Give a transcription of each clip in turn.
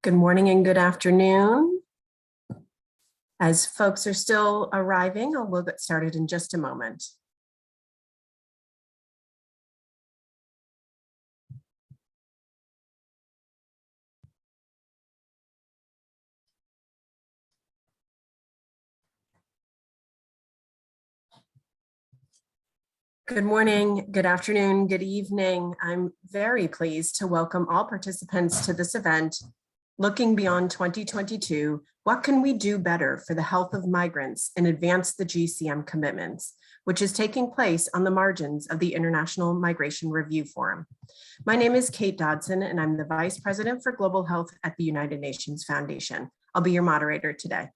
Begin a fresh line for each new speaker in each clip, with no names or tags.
Good morning and good afternoon. As folks are still arriving, we'll get started in just a moment. Good morning, good afternoon, good evening. I'm very pleased to welcome all participants to this event, Looking Beyond 2022, What Can We Do Better for the Health of Migrants and Advance the GCM Commitments, which is taking place on the margins of the International Migration Review Forum. My name is Kate Dodson, and I'm the Vice President for Global Health at the United Nations Foundation. I'll be your moderator today.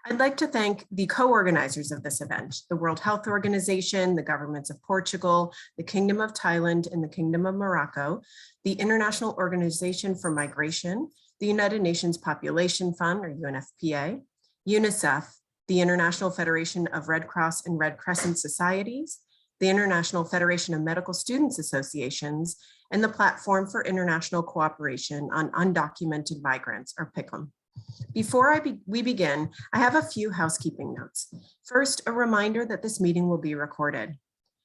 I'd like to thank the co-organizers of this event, the World Health Organization, the governments of Portugal, the Kingdom of Thailand, and the Kingdom of Morocco, the International Organization for Migration, the United Nations Population Fund, or UNFPA, UNICEF, the International Federation of Red Cross and Red Crescent Societies, the International Federation of Medical Students Associations, and the Platform for International Cooperation on Undocumented Migrants, or PICUM. Before we begin, I have a few housekeeping notes. First, a reminder that this meeting will be recorded.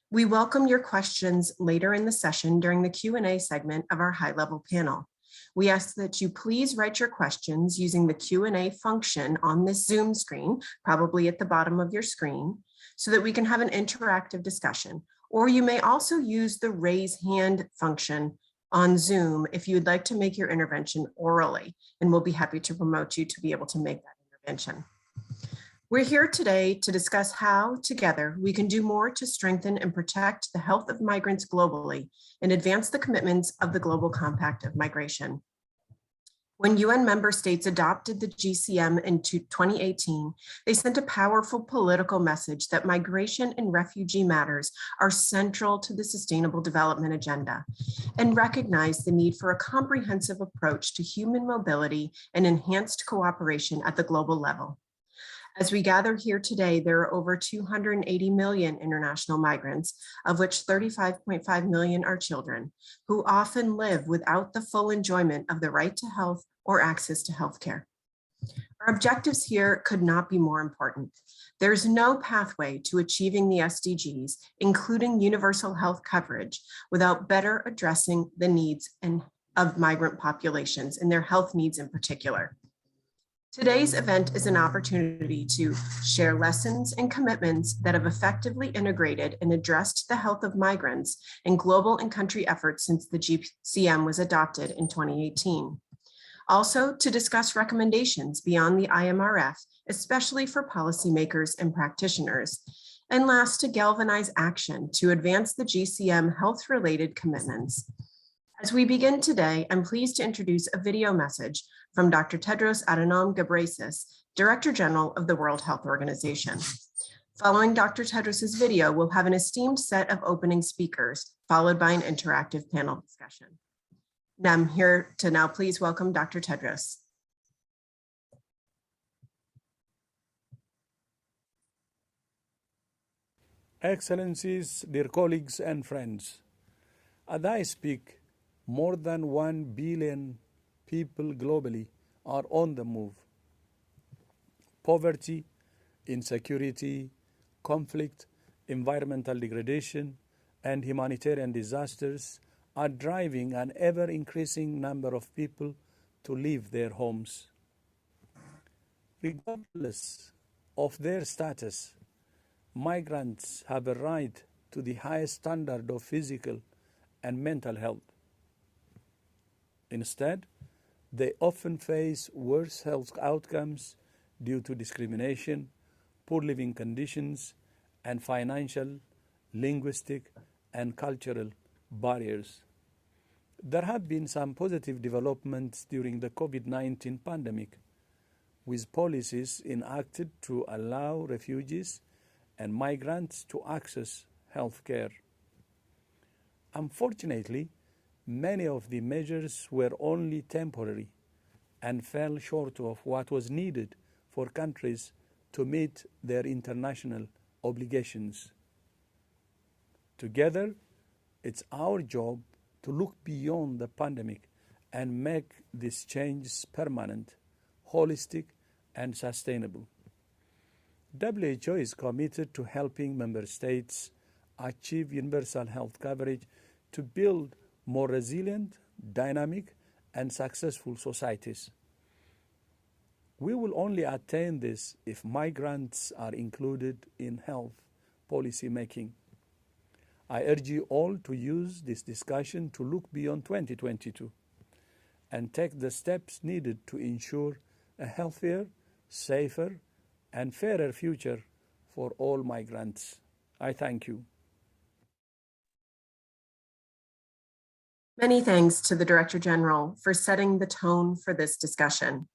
We welcome your questions later in the session during the Q&A segment of our high-level panel. We ask that you please write your questions using the Q&A function on this Zoom screen, probably at the bottom of your screen, so that we can have an interactive discussion. Or you may also use the raise hand function on Zoom if you would like to make your intervention orally, and we'll be happy to promote you to be able to make that intervention. We're here today to discuss how, together, we can do more to strengthen and protect the health of migrants globally and advance the commitments of the Global Compact of Migration. When UN member states adopted the GCM in 2018, they sent a powerful political message that migration and refugee matters are central to the Sustainable Development Agenda and recognized the need for a comprehensive approach to human mobility and enhanced cooperation at the global level. As we gather here today, there are over 280 million international migrants, of which 35.5 million are children, who often live without the full enjoyment of the right to health or access to healthcare. Our objectives here could not be more important. There's no pathway to achieving the SDGs, including universal health coverage, without better addressing the needs of migrant populations and their health needs in particular. Today's event is an opportunity to share lessons and commitments that have effectively integrated and addressed the health of migrants in global and country efforts since the GCM was adopted in 2018. Also, to discuss recommendations beyond the IMRF, especially for policymakers and practitioners. And last, to galvanize action to advance the GCM health-related commitments. As we begin today, I'm pleased to introduce a video message from Dr. Tedros Adhanom Ghebreyesus, Director General of the World Health Organization. Following Dr. Tedros's video, we'll have an esteemed set of opening speakers, followed by an interactive panel discussion. Now I'm here to now please welcome Dr. Tedros.
Excellencies, dear colleagues and friends, as I speak, more than 1 billion people globally are on the move. Poverty, insecurity, conflict, environmental degradation, and humanitarian disasters are driving an ever-increasing number of people to leave their homes. Regardless of their status, migrants have a right to the highest standard of physical and mental health. Instead, they often face worse health outcomes due to discrimination, poor living conditions, and financial, linguistic, and cultural barriers. There have been some positive developments during the COVID-19 pandemic, with policies enacted to allow refugees and migrants to access health care. Unfortunately, many of the measures were only temporary and fell short of what was needed for countries to meet their international obligations. Together, it's our job to look beyond the pandemic and make these changes permanent, holistic, and sustainable. WHO is committed to helping member states achieve universal health coverage to build more resilient, dynamic, and successful societies. We will only attain this if migrants are included in health policy making. I urge you all to use this discussion to look beyond 2022 and take the steps needed to ensure a healthier, safer, and fairer future for all migrants. I thank you.
Many thanks to the Director General for setting the tone for this discussion.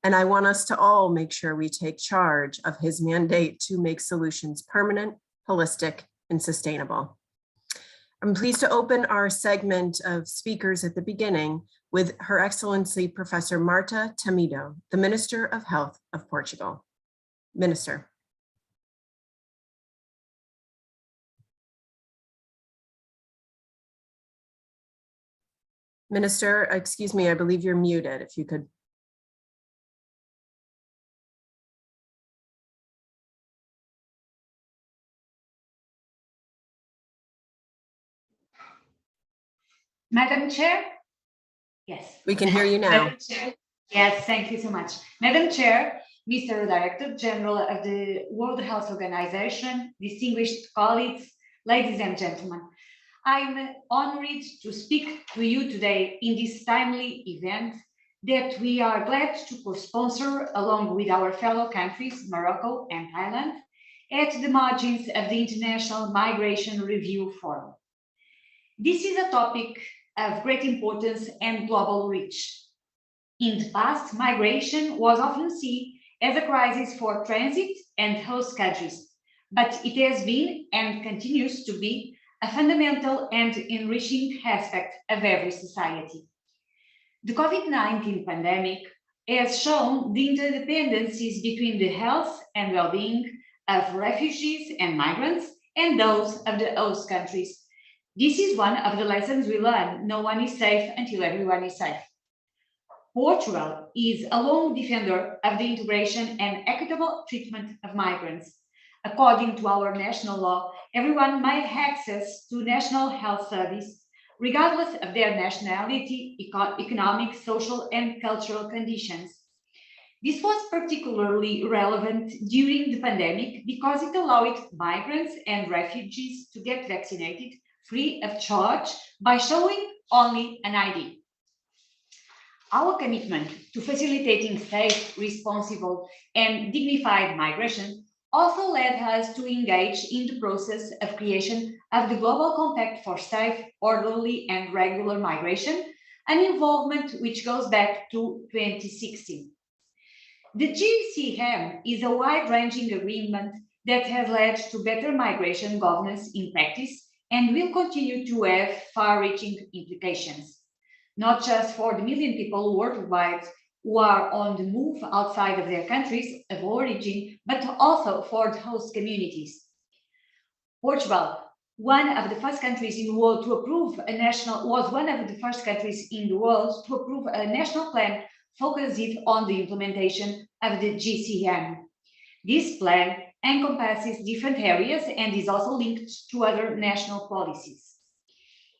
And I want us to all make sure we take charge of his mandate to make solutions permanent, holistic, and sustainable. I'm pleased to open our segment of speakers at the beginning with Her Excellency Professor Marta Temido, the Minister of Health of Portugal. Minister. Minister, excuse me, I believe you're muted, if you could.
Madam Chair? Yes.
We can hear you now.
Madam Chair? Yes, thank you so much. Madam Chair, Mr. Director General of the World Health Organization, distinguished colleagues, ladies and gentlemen, I'm honored to speak to you today in this timely event that we are glad to co-sponsor along with our fellow countries, Morocco and Thailand, at the margins of the International Migration Review Forum. This is a topic of great importance and global reach. In the past, migration was often seen as a crisis for transit and host countries, but it has been and continues to be a fundamental and enriching aspect of every society. The COVID-19 pandemic has shown the interdependencies between the health and well-being of refugees and migrants and those of the host countries. This is one of the lessons we learn. No one is safe until everyone is safe. Portugal is a long defender of the integration and equitable treatment of migrants. According to our national law, everyone may have access to national health service, regardless of their nationality, economic, social, and cultural conditions. This was particularly relevant during the pandemic because it allowed migrants and refugees to get vaccinated free of charge by showing only an ID. Our commitment to facilitating safe, responsible, and dignified migration also led us to engage in the process of creation of the Global Compact for Safe, Orderly, and Regular Migration, an involvement which goes back to 2016. The GCM is a wide-ranging agreement that has led to better migration governance in practice and will continue to have far-reaching implications, not just for the million people worldwide who are on the move outside of their countries of origin, but also for the host communities. Portugal, one of the first countries in the world to approve was one of the first countries in the world to approve a national plan focused on the implementation of the GCM. This plan encompasses different areas and is also linked to other national policies.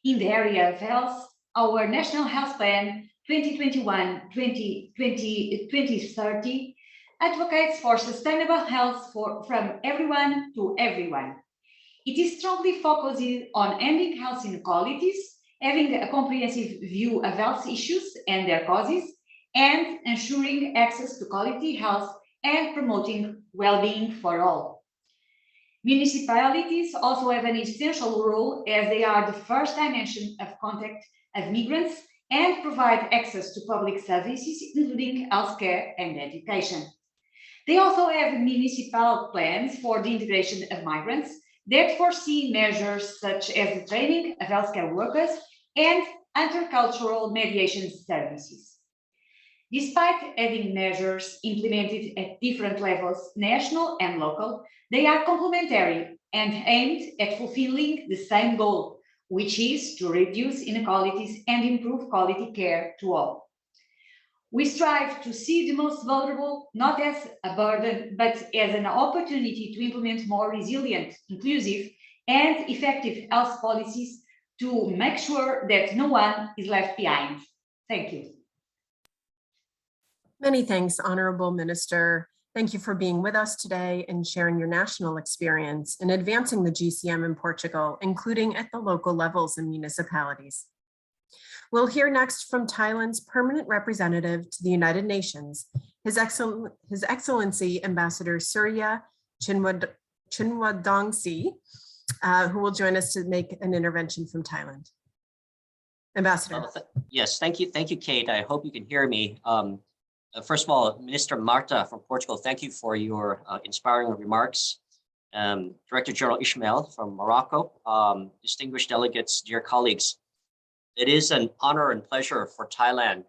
In the area of health, our National Health Plan 2021-2030 advocates for sustainable health from everyone to everyone. It is strongly focused on ending health inequalities, having a comprehensive view of health issues and their causes, and ensuring access to quality health and promoting well-being for all. Municipalities also have an essential role as they are the first dimension of contact of migrants and provide access to public services, including healthcare and education. They also have municipal plans for the integration of migrants that foresee measures such as the training of healthcare workers and intercultural mediation services. Despite having measures implemented at different levels, national and local, they are complementary and aimed at fulfilling the same goal, which is to reduce inequalities and improve quality care to all. We strive to see the most vulnerable not as a burden, but as an opportunity to implement more resilient, inclusive, and effective health policies to make sure that no one is left behind. Thank you.
Many thanks, Honorable Minister. Thank you for being with us today and sharing your national experience in advancing the GCM in Portugal, including at the local levels and municipalities. We'll hear next from Thailand's permanent representative to the United Nations, His Excellency Ambassador Surya Chinwadongsi, who will join us to make an intervention from Thailand. Ambassador.
Yes, thank you, Kate. I hope you can hear me. First of all, Minister Marta from Portugal, thank you for your inspiring remarks. Director General Ismail from Morocco, distinguished delegates, dear colleagues. It is an honor and pleasure for Thailand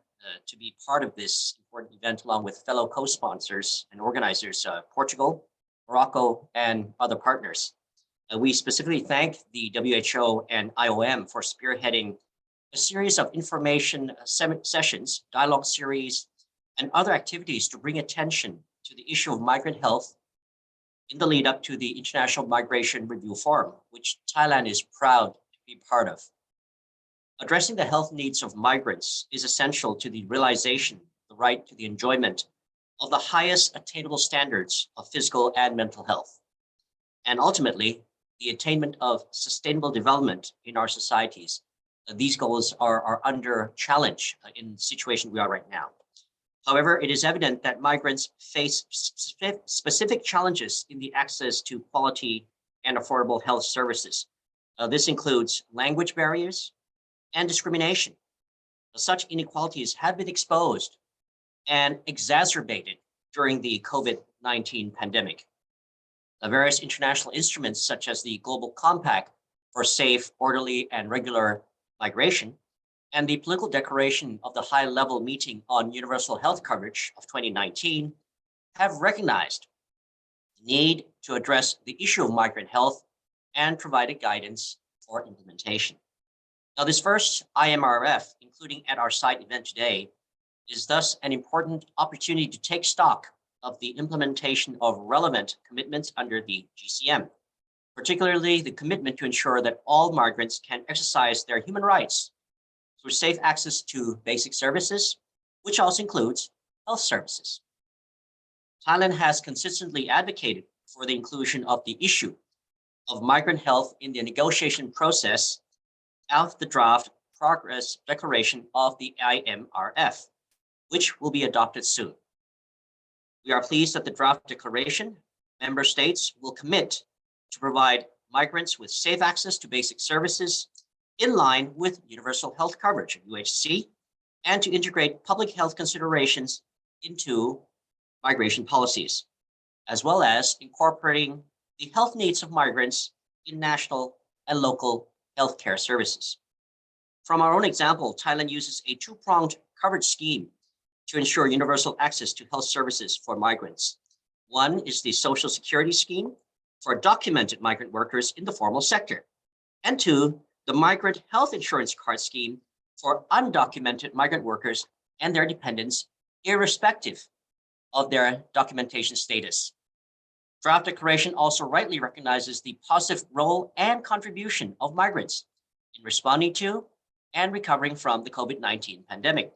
to be part of this important event along with fellow co-sponsors and organizers, Portugal, Morocco, and other partners. We specifically thank the WHO and IOM for spearheading a series of information sessions, dialogue series, and other activities to bring attention to the issue of migrant health in the lead up to the International Migration Review Forum, which Thailand is proud to be part of. Addressing the health needs of migrants is essential to the realization of the right to the enjoyment of the highest attainable standards of physical and mental health, and ultimately, the attainment of sustainable development in our societies. These goals are under challenge in the situation we are right now. However, it is evident that migrants face specific challenges in the access to quality and affordable health services. This includes language barriers and discrimination. Such inequalities have been exposed and exacerbated during the COVID-19 pandemic. The various international instruments, such as the Global Compact for Safe, Orderly, and Regular Migration, and the Political Declaration of the High-Level Meeting on Universal Health Coverage of 2019, have recognized the need to address the issue of migrant health and provided guidance for implementation. Now, this first IMRF, including at our site event today, is thus an important opportunity to take stock of the implementation of relevant commitments under the GCM, particularly the commitment to ensure that all migrants can exercise their human rights through safe access to basic services, which also includes health services. Thailand has consistently advocated for the inclusion of the issue of migrant health in the negotiation process of the draft progress declaration of the IMRF, which will be adopted soon. We are pleased that the draft declaration, member states will commit to provide migrants with safe access to basic services in line with universal health coverage, UHC, and to integrate public health considerations into migration policies, as well as incorporating the health needs of migrants in national and local healthcare services. From our own example, Thailand uses a two-pronged coverage scheme to ensure universal access to health services for migrants. One is the Social Security Scheme for documented migrant workers in the formal sector, and two, the Migrant Health Insurance Card Scheme for undocumented migrant workers and their dependents, irrespective of their documentation status. Draft declaration also rightly recognizes the positive role and contribution of migrants in responding to and recovering from the COVID-19 pandemic.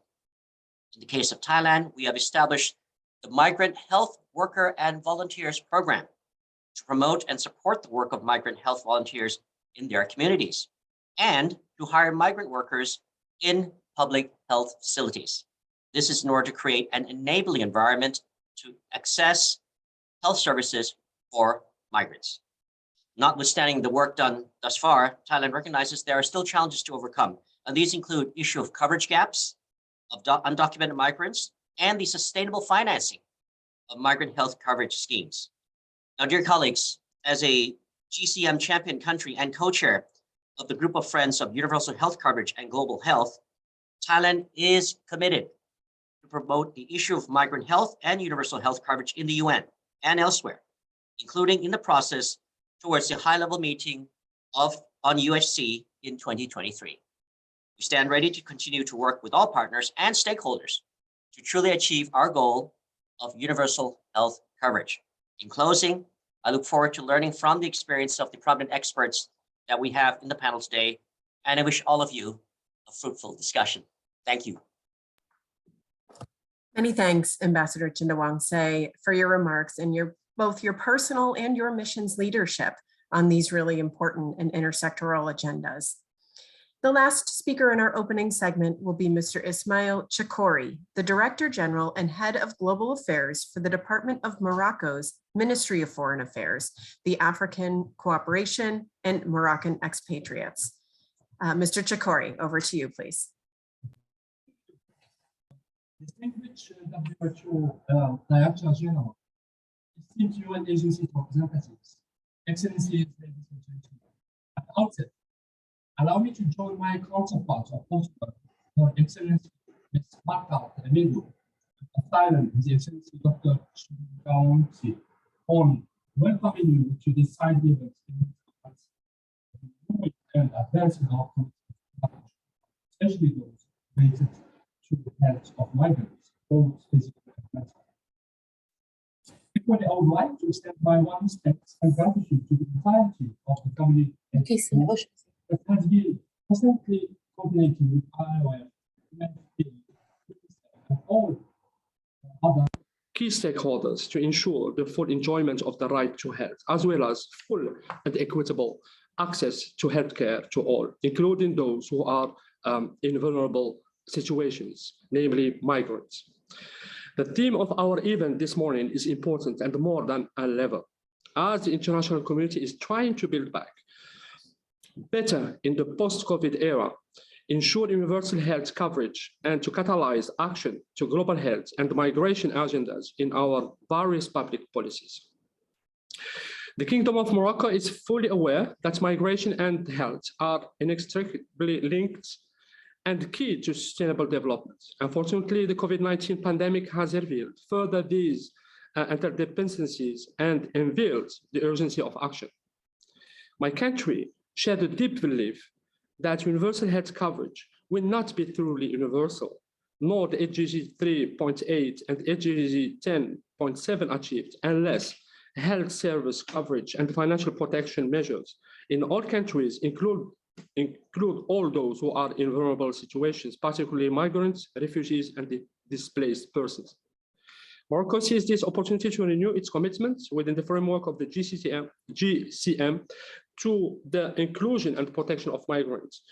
In the case of Thailand, we have established the Migrant Health Worker and Volunteers Program to promote and support the work of migrant health volunteers in their communities, and to hire migrant workers in public health facilities. This is in order to create an enabling environment to access health services for migrants. Notwithstanding the work done thus far, Thailand recognizes there are still challenges to overcome, and these include issue of coverage gaps of undocumented migrants and the sustainable financing of migrant health coverage schemes. Now, dear colleagues, as a GCM champion country and co-chair of the group of friends of universal health coverage and global health, Thailand is committed to promote the issue of migrant health and universal health coverage in the UN and elsewhere, including in the process towards the high-level meeting on UHC in 2023. We stand ready to continue to work with all partners and stakeholders to truly achieve our goal of universal health coverage. In closing, I look forward to learning from the experience of the prominent experts that we have in the panel today, and I wish all of you a fruitful discussion. Thank you.
Many thanks, Ambassador Chindawangse, for your remarks and both your personal and your mission's leadership on these really important and intersectoral agendas. The last speaker in our opening segment will be Mr. Ismail Chakori, the Director General and Head of Global Affairs for the Department of Morocco's Ministry of Foreign Affairs, the African Cooperation and Moroccan Expatriates. Mr. Chakori, over to you, please.
Distinguished WHO Director General, esteemed UN agency representatives, Excellencies, ladies and gentlemen, at the outset, allow me to join my counterpart of Portugal, Her Excellency Ms. Marta Remedo, Asylum, His Excellency Dr. Chindawangse, on welcoming you to this side event and advancing our commitment, especially those related to the health of migrants, both physical and mental. Equally, I would like to extend my warmest thanks and gratitude to the entirety of the family that has been constantly coordinating with IOM, and all other key stakeholders to ensure the full enjoyment of the right to health, as well as full and equitable access to healthcare to all, including those who are in vulnerable situations, namely migrants. The theme of our event this morning is important and more than a level, as the international community is trying to build back better in the post-COVID era, ensure universal health coverage, and to catalyze action to global health and migration agendas in our various public policies. The Kingdom of Morocco is fully aware that migration and health are inextricably linked and key to sustainable development. Unfortunately, the COVID-19 pandemic has revealed further these interdependencies and unveiled the urgency of action. My country shared a deep belief that universal health coverage will not be truly universal, nor the HGG 3.8 and HGG 10.7 achieved unless health service coverage and financial protection measures in all countries include all those who are in vulnerable situations, particularly migrants, refugees, and displaced persons. Morocco sees this opportunity to renew its commitments within the framework of the GCM to the inclusion and protection of migrants,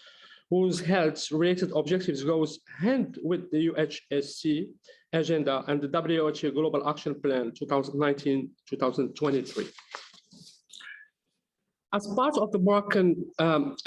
whose health-related objectives goes hand with the UHSC agenda and the WHO Global Action Plan 2019-2023. As part of the Moroccan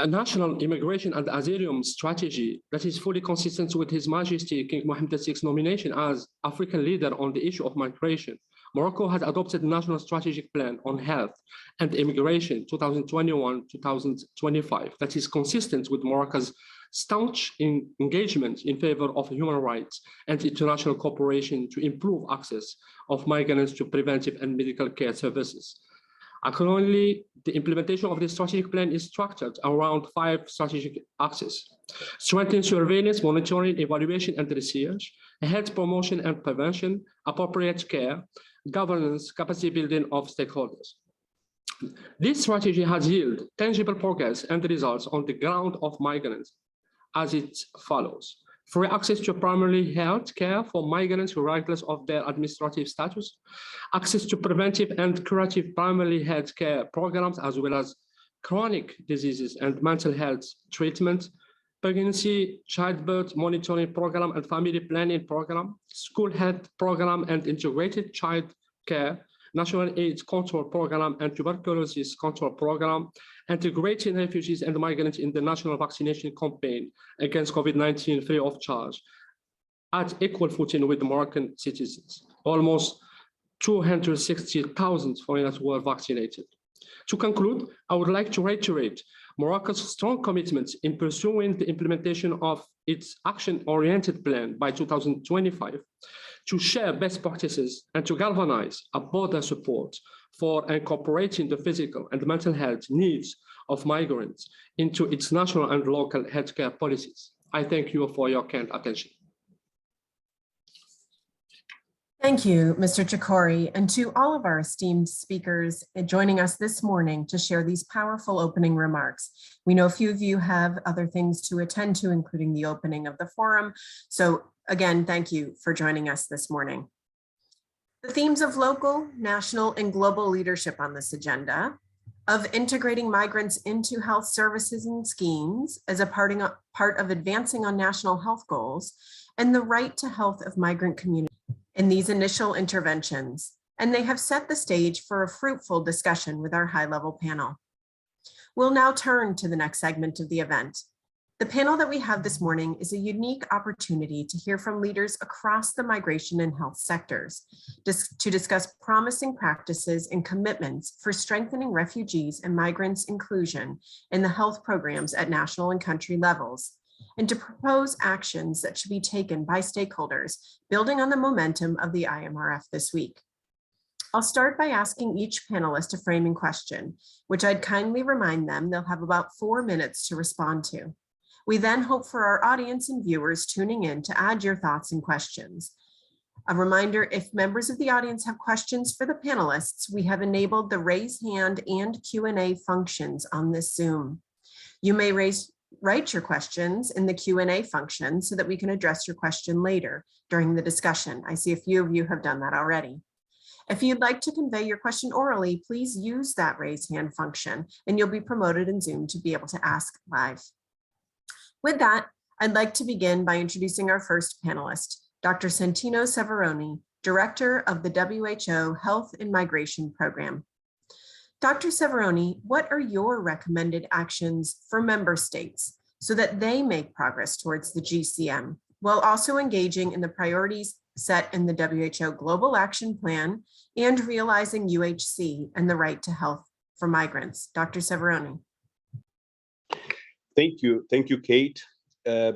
national immigration and asylum strategy that is fully consistent with His Majesty King Mohammed VI's nomination as African leader on the issue of migration, Morocco has adopted a national strategic plan on health and immigration 2021-2025 that is consistent with Morocco's staunch engagement in favor of human rights and international cooperation to improve access of migrants to preventive and medical care services. Accordingly, the implementation of this strategic plan is structured around 5 strategic axes: strengthening surveillance, monitoring, evaluation, and research, health promotion and prevention, appropriate care, governance, capacity building of stakeholders. This strategy has yielded tangible progress and results on the ground of migrants as it follows: free access to primary health care for migrants regardless of their administrative status, access to preventive and curative primary health care programs, as well as chronic diseases and mental health treatment, pregnancy, childbirth monitoring program and family planning program, school health program and integrated child care, national AIDS control program and tuberculosis control program, integrating refugees and migrants in the national vaccination campaign against COVID-19 free of charge at equal footing with Moroccan citizens. Almost 260,000 foreigners were vaccinated. To conclude, I would like to reiterate Morocco's strong commitment in pursuing the implementation of its action-oriented plan by 2025 to share best practices and to galvanize a broader support for incorporating the physical and mental health needs of migrants into its national and local healthcare policies. I thank you for your kind attention.
Thank you, Mr. Chakori, and to all of our esteemed speakers joining us this morning to share these powerful opening remarks. We know a few of you have other things to attend to, including the opening of the forum. So again, thank you for joining us this morning. The themes of local, national, and global leadership on this agenda, of integrating migrants into health services and schemes as a part of advancing on national health goals, and the right to health of migrant communities in these initial interventions, and they have set the stage for a fruitful discussion with our high-level panel. We'll now turn to the next segment of the event. The panel that we have this morning is a unique opportunity to hear from leaders across the migration and health sectors to discuss promising practices and commitments for strengthening refugees and migrants' inclusion in the health programs at national and country levels, and to propose actions that should be taken by stakeholders, building on the momentum of the IMRF this week. I'll start by asking each panelist a framing question, which I'd kindly remind them they'll have about 4 minutes to respond to. We then hope for our audience and viewers tuning in to add your thoughts and questions. A reminder, if members of the audience have questions for the panelists, we have enabled the raise hand and Q&A functions on this Zoom. You may write your questions in the Q&A function so that we can address your question later during the discussion. I see a few of you have done that already. If you'd like to convey your question orally, please use that raise hand function and you'll be promoted in Zoom to be able to ask live. With that, I'd like to begin by introducing our first panelist, Dr. Santino Severoni, Director of the WHO Health and Migration Program. Dr. Severoni, what are your recommended actions for member states so that they make progress towards the GCM, while also engaging in the priorities set in the WHO Global Action Plan and realizing UHC and the right to health for migrants? Dr. Severoni.
Thank you, Kate.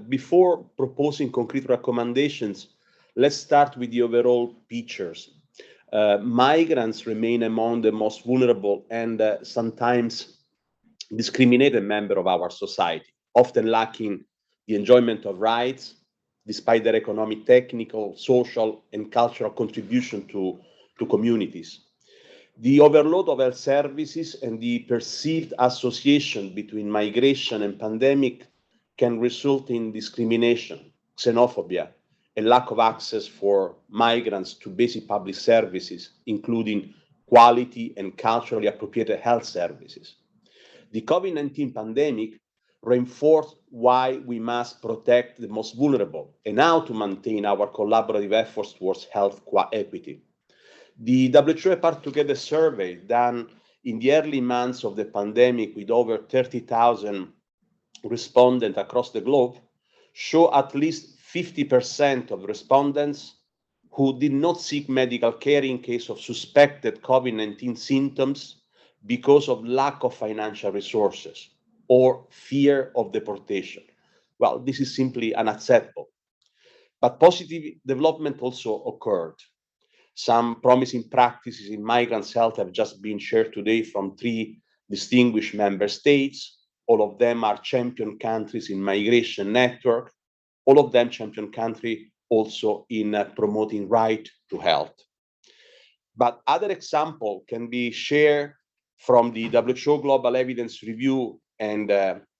Before proposing concrete recommendations, let's start with the overall pictures. Migrants remain among the most vulnerable and sometimes discriminated member of our society, often lacking the enjoyment of rights, despite their economic, technical, social, and cultural contribution to communities. The overload of health services and the perceived association between migration and pandemic can result in discrimination, xenophobia, and lack of access for migrants to basic public services, including quality and culturally appropriate health services. The COVID-19 pandemic reinforced why we must protect the most vulnerable and how to maintain our collaborative efforts towards health equity. The WHO Part Together survey done in the early months of the pandemic with over 30,000 respondents across the globe show at least 50% of respondents who did not seek medical care in case of suspected COVID-19 symptoms because of lack of financial resources or fear of deportation. Well, this is simply unacceptable. But positive development also occurred. Some promising practices in migrants' health have just been shared today from 3 distinguished member states. All of them are champion countries in migration network. All of them champion country also in promoting right to health. But other example can be shared from the WHO Global Evidence Review and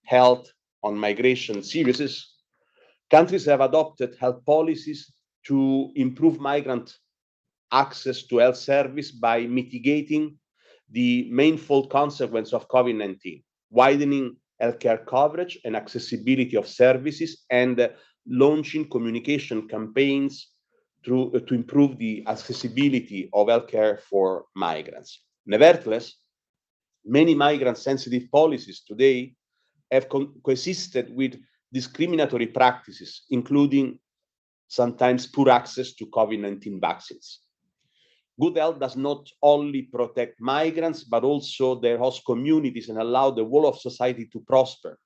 Health on Migration series. Countries have adopted health policies to improve migrant access to health service by mitigating the manifold consequence of COVID-19, widening healthcare coverage and accessibility of services, and launching communication campaigns to improve the accessibility of healthcare for migrants. Nevertheless, many migrant-sensitive policies today have coexisted with discriminatory practices, including sometimes poor access to COVID-19 vaccines. Good health does not only protect migrants, but also their host communities and allow the whole of society to prosper.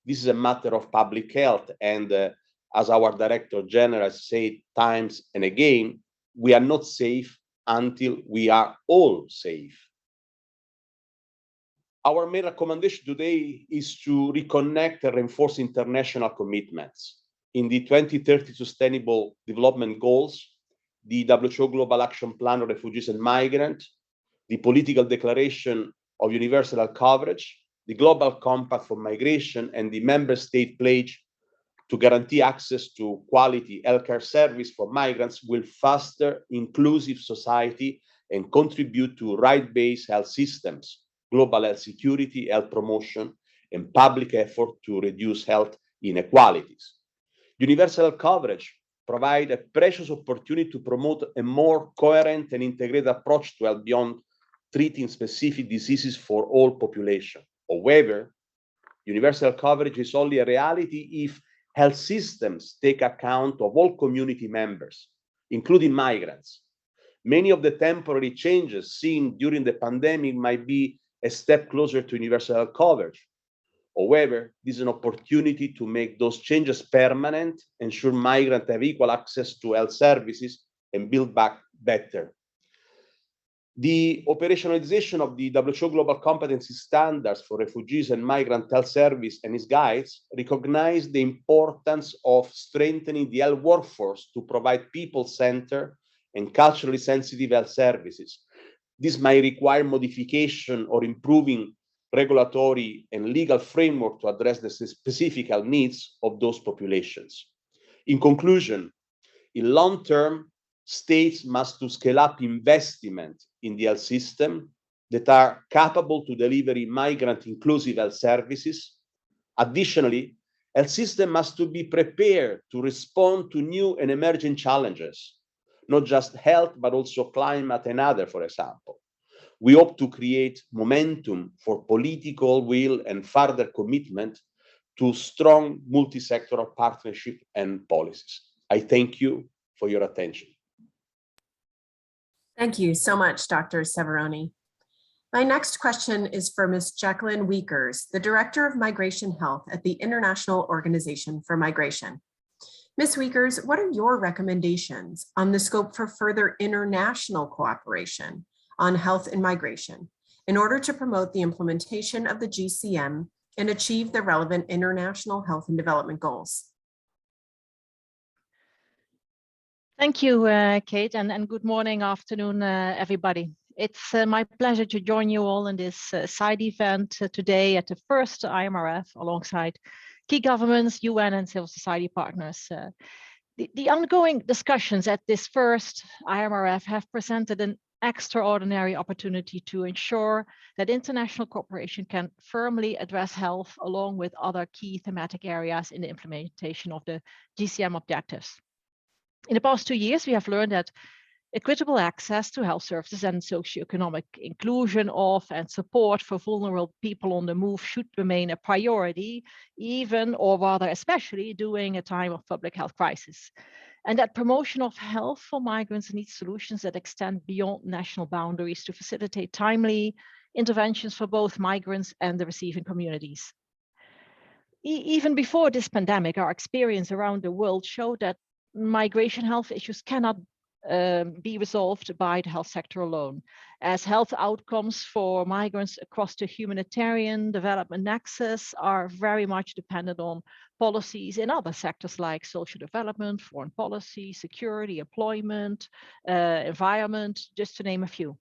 This is a matter of public health. And as our Director General said times and again, we are not safe until we are all safe. Our main recommendation today is to reconnect and reinforce international commitments. In the 2030 Sustainable Development Goals, the WHO Global Action Plan on Refugees and Migrants, the Political Declaration of Universal Health Coverage, the Global Compact for Migration, and the Member State pledge to guarantee access to quality healthcare service for migrants will foster inclusive society and contribute to right-based health systems, global health security, health promotion, and public effort to reduce health inequalities. Universal health coverage provides a precious opportunity to promote a more coherent and integrated approach to health beyond treating specific diseases for all population. However, universal coverage is only a reality if health systems take account of all community members, including migrants. Many of the temporary changes seen during the pandemic might be a step closer to universal health coverage. However, this is an opportunity to make those changes permanent, ensure migrants have equal access to health services, and build back better. The operationalization of the WHO Global Competency Standards for Refugees and Migrant Health Service and its guides recognize the importance of strengthening the health workforce to provide people-centered and culturally sensitive health services. This might require modification or improving regulatory and legal framework to address the specific health needs of those populations. In conclusion, in long term, states must scale up investment in the health system that are capable to deliver migrant inclusive health services. Additionally, health system must be prepared to respond to new and emerging challenges, not just health, but also climate and other, for example. We hope to create momentum for political will and further commitment to strong multi-sectoral partnership and policies. I thank you for your attention.
Thank you so much, Dr. Severoni. My next question is for Ms. Jacqueline Wiekers, the Director of Migration Health at the International Organization for Migration. Ms. Wiekers, what are your recommendations on the scope for further international cooperation on health and migration in order to promote the implementation of the GCM and achieve the relevant international health and development goals?
Thank you, Kate, and good morning, afternoon, everybody. It's my pleasure to join you all in this side event today at the first IMRF alongside key governments, UN and civil society partners. The ongoing discussions at this first IMRF have presented an extraordinary opportunity to ensure that international cooperation can firmly address health along with other key thematic areas in the implementation of the GCM objectives. In the past 2 years, we have learned that equitable access to health services and socioeconomic inclusion of and support for vulnerable people on the move should remain a priority, even or rather especially during a time of public health crisis. And that promotion of health for migrants needs solutions that extend beyond national boundaries to facilitate timely interventions for both migrants and the receiving communities. Even before this pandemic, our experience around the world showed that migration health issues cannot be resolved by the health sector alone, as health outcomes for migrants across the humanitarian development nexus are very much dependent on policies in other sectors like social development, foreign policy, security, employment, environment, just to name a few.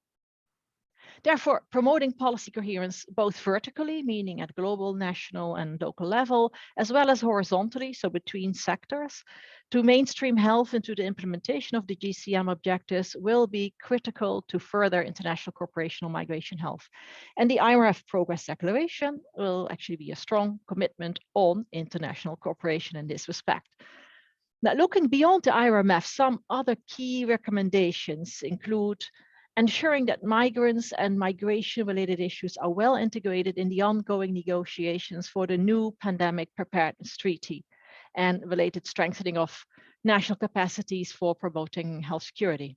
Therefore, promoting policy coherence both vertically, meaning at global, national, and local level, as well as horizontally, so between sectors, to mainstream health into the implementation of the GCM objectives will be critical to further international cooperation on migration health. And the IMRF Progress Declaration will actually be a strong commitment on international cooperation in this respect. Now, looking beyond the IMRF, some other key recommendations include ensuring that migrants and migration-related issues are well integrated in the ongoing negotiations for the new pandemic preparedness treaty and related strengthening of national capacities for promoting health security.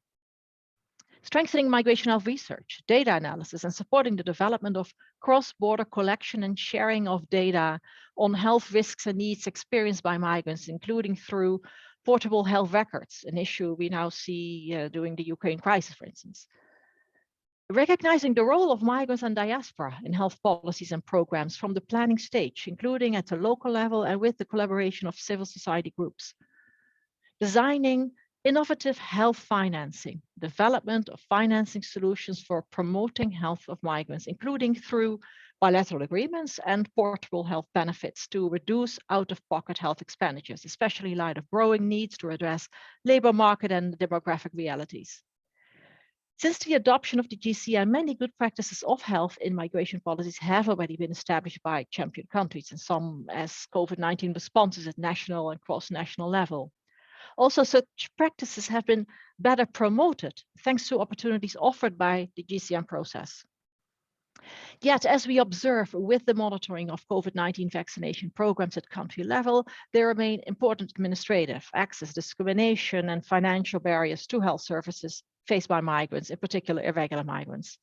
Strengthening migration health research, data analysis, and supporting the development of cross-border collection and sharing of data on health risks and needs experienced by migrants, including through portable health records, an issue we now see during the Ukraine crisis, for instance. Recognizing the role of migrants and diaspora in health policies and programs from the planning stage, including at the local level and with the collaboration of civil society groups. Designing innovative health financing, development of financing solutions for promoting health of migrants, including through bilateral agreements and portable health benefits to reduce out-of-pocket health expenditures, especially in light of growing needs to address labor market and demographic realities. Since the adoption of the GCM, many good practices of health in migration policies have already been established by champion countries, and some as COVID-19 responses at national and cross-national level. Also, such practices have been better promoted thanks to opportunities offered by the GCM process. Yet, as we observe with the monitoring of COVID-19 vaccination programs at country level, there remain important administrative, access, discrimination, and financial barriers to health services faced by migrants, in particular irregular migrants.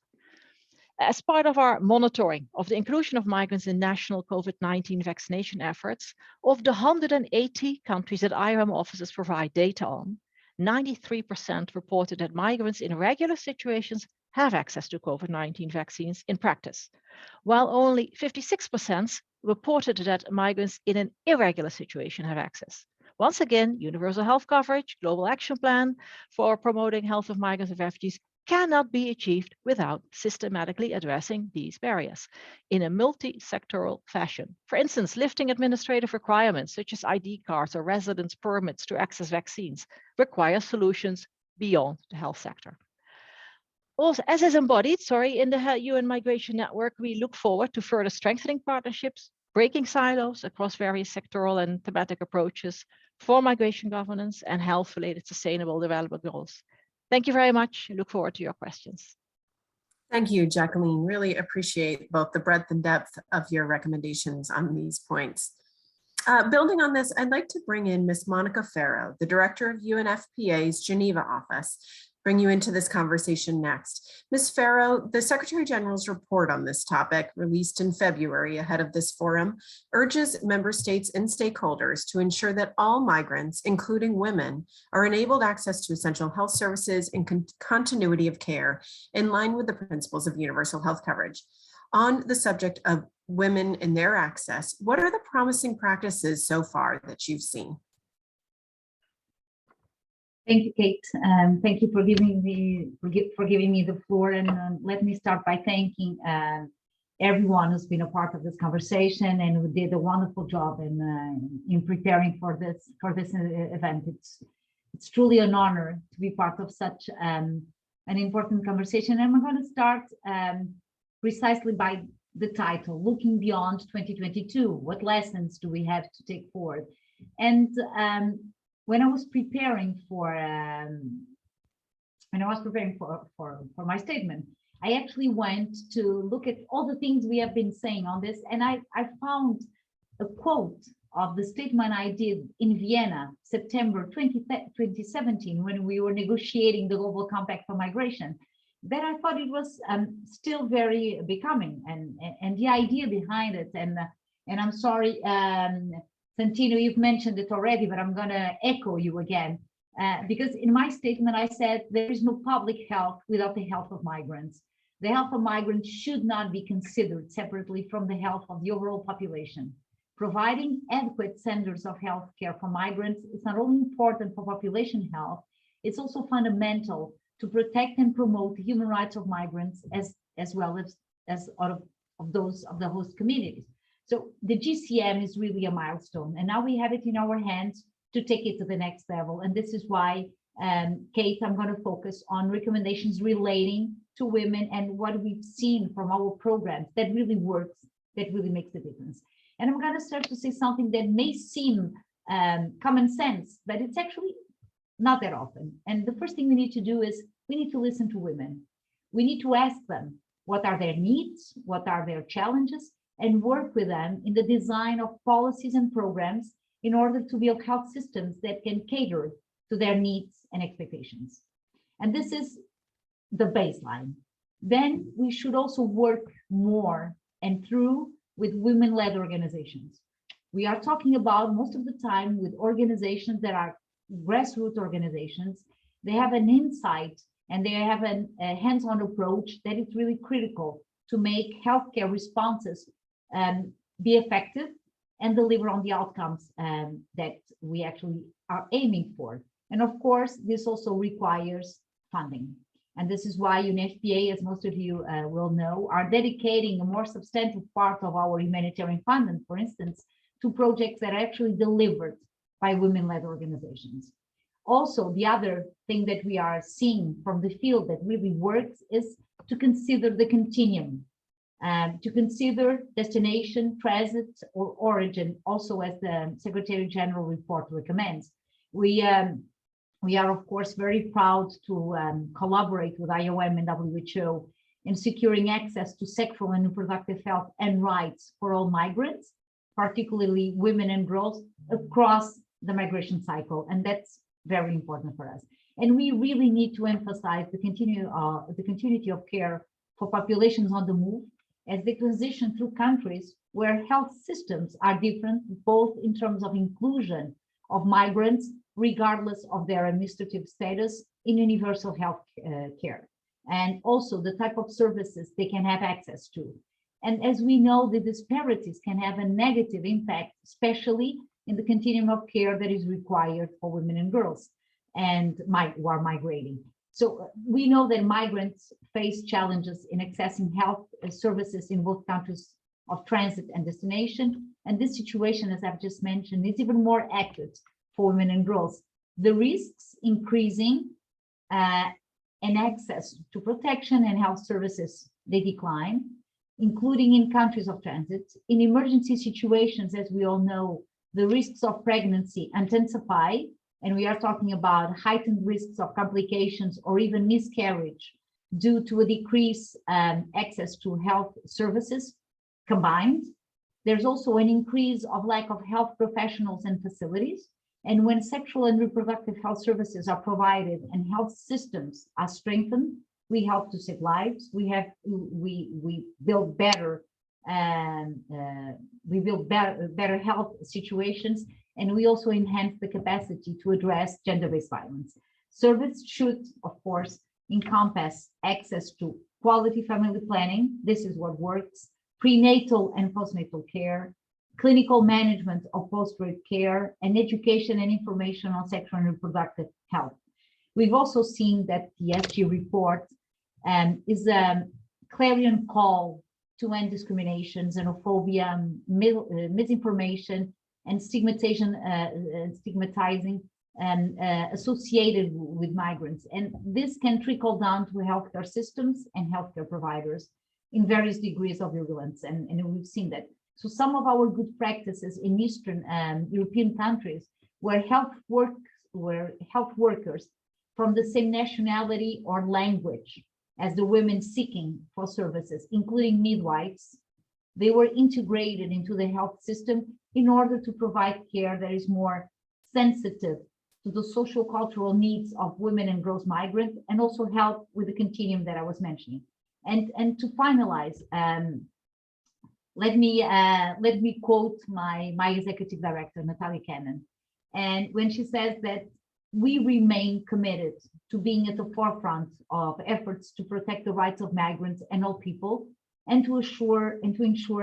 As part of our monitoring of the inclusion of migrants in national COVID-19 vaccination efforts, of the 180 countries that IOM offices provide data on, 93% reported that migrants in regular situations have access to COVID-19 vaccines in practice, while only 56% reported that migrants in an irregular situation have access. Once again, universal health coverage, global action plan for promoting health of migrants and refugees cannot be achieved without systematically addressing these barriers in a multi-sectoral fashion. For instance, lifting administrative requirements such as ID cards or residence permits to access vaccines require solutions beyond the health sector. Also, as is embodied, in the UN Migration Network, we look forward to further strengthening partnerships, breaking silos across various sectoral and thematic approaches for migration governance and health-related sustainable development goals. Thank you very much. I look forward to your questions.
Thank you, Jacqueline. Really appreciate both the breadth and depth of your recommendations on these points. Building on this, I'd like to bring in Ms. Monica Farrow, the Director of UNFPA's Geneva office, bring you into this conversation next. Ms. Farrow, the Secretary General's report on this topic, released in February ahead of this forum, urges member states and stakeholders to ensure that all migrants, including women, are enabled access to essential health services and continuity of care in line with the principles of universal health coverage. On the subject of women and their access, what are the promising practices so far that you've seen?
Thank you, Kate. Thank you for giving me the floor. And let me start by thanking everyone who's been a part of this conversation and who did a wonderful job in preparing for this event. It's truly an honor to be part of such an important conversation. And I'm going to start precisely by the title, Looking Beyond 2022. What lessons do we have to take forward? And when I was preparing for my statement, I actually went to look at all the things we have been saying on this, and I found a quote of the statement I did in Vienna, September 2017, when we were negotiating the Global Compact for Migration, that I thought it was still very becoming, and the idea behind it, and I'm sorry, Santino, you've mentioned it already, but I'm going to echo you again, because in my statement, I said there is no public health without the health of migrants. The health of migrants should not be considered separately from the health of the overall population. Providing adequate standards of health care for migrants is not only important for population health, it's also fundamental to protect and promote the human rights of migrants as well as of those of the host communities. So the GCM is really a milestone, and now we have it in our hands to take it to the next level. And this is why, Kate, I'm going to focus on recommendations relating to women and what we've seen from our programs that really works, that really makes a difference. And I'm going to start to say something that may seem common sense, but it's actually not that often. And the first thing we need to do is we need to listen to women. We need to ask them, what are their needs? What are their challenges? And work with them in the design of policies and programs in order to build health systems that can cater to their needs and expectations. And this is the baseline. Then we should also work more and through with women-led organizations. We are talking about most of the time with organizations that are grassroots organizations. They have an insight and they have a hands-on approach that is really critical to make healthcare responses be effective and deliver on the outcomes that we actually are aiming for. And of course, this also requires funding. And this is why UNFPA, as most of you will know, are dedicating a more substantive part of our humanitarian funding, for instance, to projects that are actually delivered by women-led organizations. Also, the other thing that we are seeing from the field that really works is to consider the continuum, to consider destination, transit, or origin, also as the Secretary General report recommends. We are, of course, very proud to collaborate with IOM and WHO in securing access to sexual and reproductive health and rights for all migrants, particularly women and girls, across the migration cycle. And that's very important for us. And we really need to emphasize the continuity of care for populations on the move as they transition through countries where health systems are different, both in terms of inclusion of migrants, regardless of their administrative status, in universal health care, and also the type of services they can have access to. And as we know, the disparities can have a negative impact, especially in the continuum of care that is required for women and girls and who are migrating. So we know that migrants face challenges in accessing health services in both countries of transit and destination. And this situation, as I've just mentioned, is even more acute for women and girls. The risks increasing and access to protection and health services, they decline, including in countries of transit. In emergency situations, as we all know, the risks of pregnancy intensify, and we are talking about heightened risks of complications or even miscarriage due to a decreased access to health services combined. There's also an increase of lack of health professionals and facilities. And when sexual and reproductive health services are provided and health systems are strengthened, we help to save lives. We build better better health situations, and we also enhance the capacity to address gender-based violence. Service should, of course, encompass access to quality family planning. This is what works. Prenatal and postnatal care, clinical management of post-birth care, and education and information on sexual and reproductive health. We've also seen that the SG report is a clarion call to end discrimination, xenophobia, misinformation, and stigmatizing associated with migrants. And this can trickle down to healthcare systems and healthcare providers in various degrees of virulence, and we've seen that. So some of our good practices in Eastern European countries where health workers from the same nationality or language as the women seeking for services, including midwives, they were integrated into the health system in order to provide care that is more sensitive to the social cultural needs of women and girls migrants, and also help with the continuum that I was mentioning. And to finalize, let me quote my executive director, Natalia Cannon. And when she says that we remain committed to being at the forefront of efforts to protect the rights of migrants and all people, and to ensure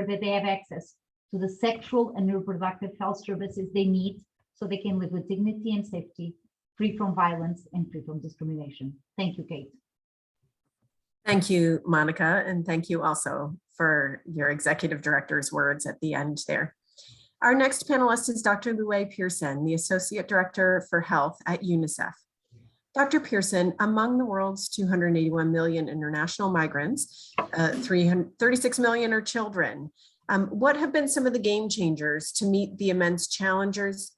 that they have access to the sexual and reproductive health services they need so they can live with dignity and safety, free from violence and free from discrimination. Thank you, Kate.
Thank you, Monica, and thank you also for your executive director's words at the end there. Our next panelist is Dr. Louay Pearson, the Associate Director for Health at UNICEF. Dr. Pearson, among the world's 281 million international migrants, 36 million are children. What have been some of the game changers to meet the immense challenges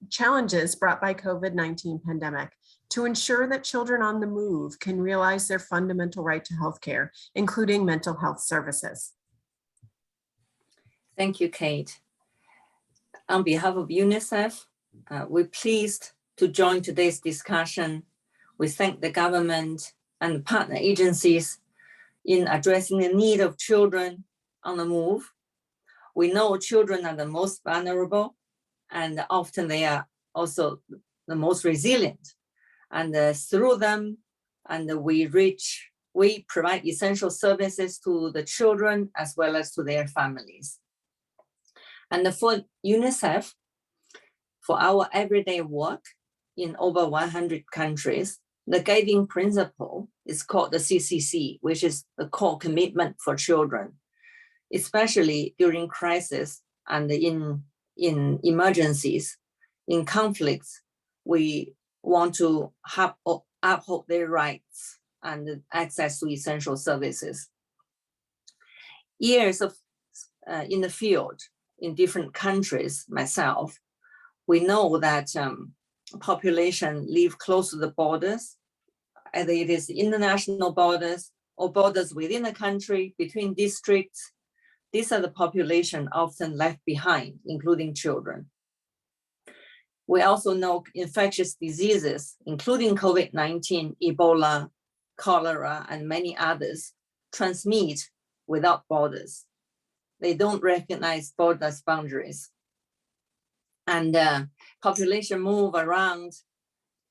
brought by COVID-19 pandemic to ensure that children on the move can realize their fundamental right to healthcare, including mental health services?
Thank you, Kate. On behalf of UNICEF, we're pleased to join today's discussion. We thank the government and partner agencies in addressing the need of children on the move. We know children are the most vulnerable, and often they are also the most resilient. And through them, and we provide essential services to the children as well as to their families. And for UNICEF, for our everyday work in over 100 countries, the guiding principle is called the CCC, which is the core commitment for children, especially during crisis and in emergencies, in conflicts. We want to uphold their rights and access to essential services. Years of in the field in different countries, myself, we know that population live close to the borders, either it is international borders or borders within the country, between districts. These are the population often left behind, including children. We also know infectious diseases, including COVID-19, Ebola, cholera, and many others, transmit without borders. They don't recognize borders boundaries. And population move around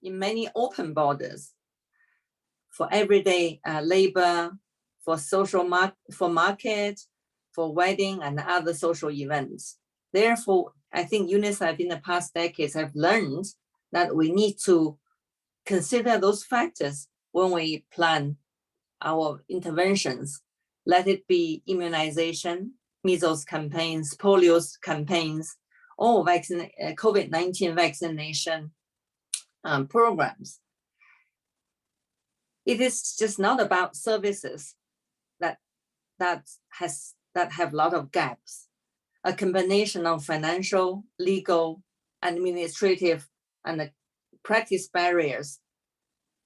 in many open borders for everyday labor, for market, for wedding and other social events. Therefore, I think UNICEF in the past decades have learned that we need to consider those factors when we plan our interventions. Let it be immunization, measles campaigns, polio campaigns, or COVID-19 vaccination programs. It is just not about services that have a lot of gaps. A combination of financial, legal, administrative, and practice barriers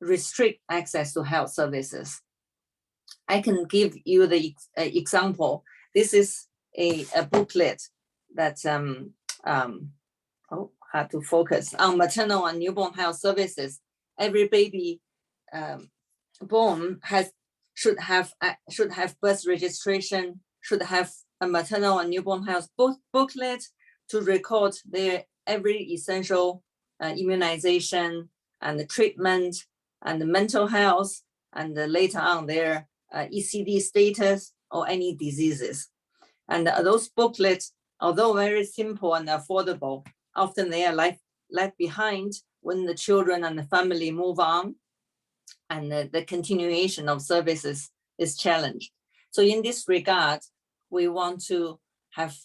restrict access to health services. I can give you the example. This is a booklet that how to focus on maternal and newborn health services. Every baby born should have birth registration, should have a maternal and newborn health booklet to record their every essential immunization and the treatment and the mental health, and later on their ECD status or any diseases. And those booklets, although very simple and affordable, often they are left behind when the children and the family move on, and the continuation of services is challenged. So in this regard, we want to have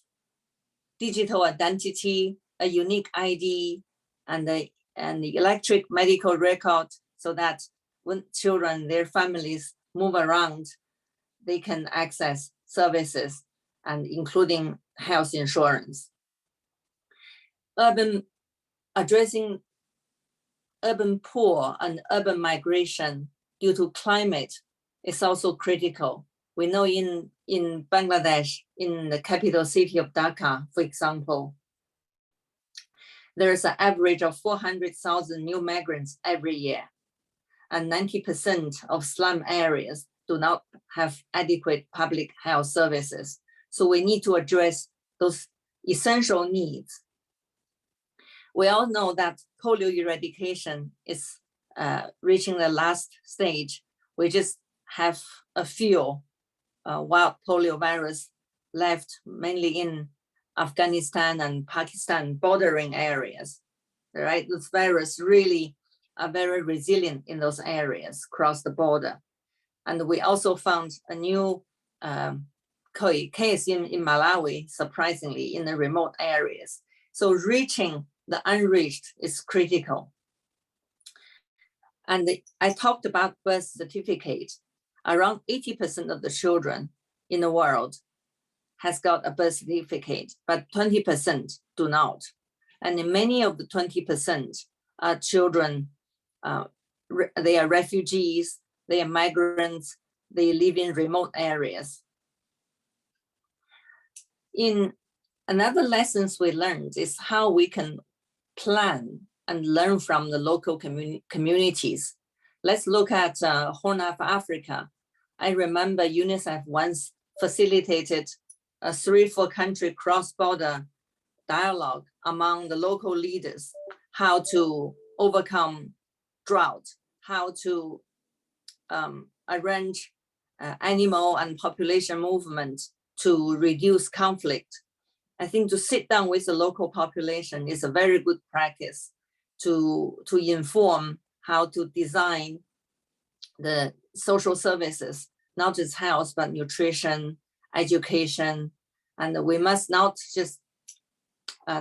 digital identity, a unique ID, and the electric medical record, so that when children, their families move around, they can access services, and including health insurance. Addressing urban poor and urban migration due to climate is also critical. We know in Bangladesh, in the capital city of Dhaka, for example, there's an average of 400,000 new migrants every year, and 90% of slum areas do not have adequate public health services. So we need to address those essential needs. We all know that polio eradication is reaching the last stage. We just have a few wild polio virus left, mainly in Afghanistan and Pakistan bordering areas, right? This virus really are very resilient in those areas across the border. And we also found a new case in Malawi, surprisingly, in the remote areas. So reaching the unreached is critical. And I talked about birth certificate. Around 80% of the children in the world has got a birth certificate, but 20% do not. And in many of the 20% are children, they are refugees, they are migrants, they live in remote areas. In another lessons we learned is how we can plan and learn from the local communities. Let's look at Horn of Africa. I remember UNICEF once facilitated a 3-4 country cross-border dialogue among the local leaders, how to overcome drought, how to arrange animal and population movement to reduce conflict. I think to sit down with the local population is a very good practice to inform how to design the social services, not just health, but nutrition, education. And we must not just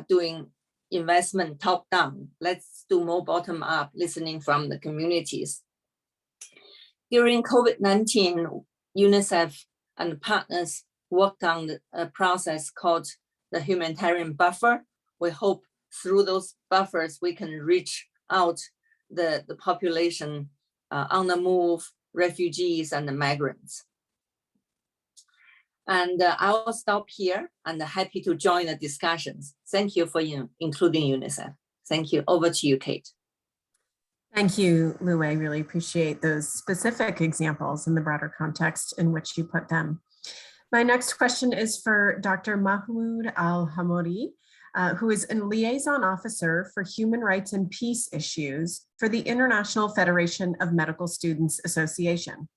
doing investment top down. Let's do more bottom up, listening from the communities. During COVID-19, UNICEF and partners worked on a process called the humanitarian buffer. We hope through those buffers, we can reach out the population on the move, refugees and the migrants. And I will stop here and happy to join the discussions. Thank you for including UNICEF. Thank you. Over to you, Kate.
Thank you, Lu. I really appreciate those specific examples in the broader context in which you put them. My next question is for Dr. Mahmoud Al-Hamoudi, who is a liaison officer for human rights and peace issues for the International Federation of Medical Students Association.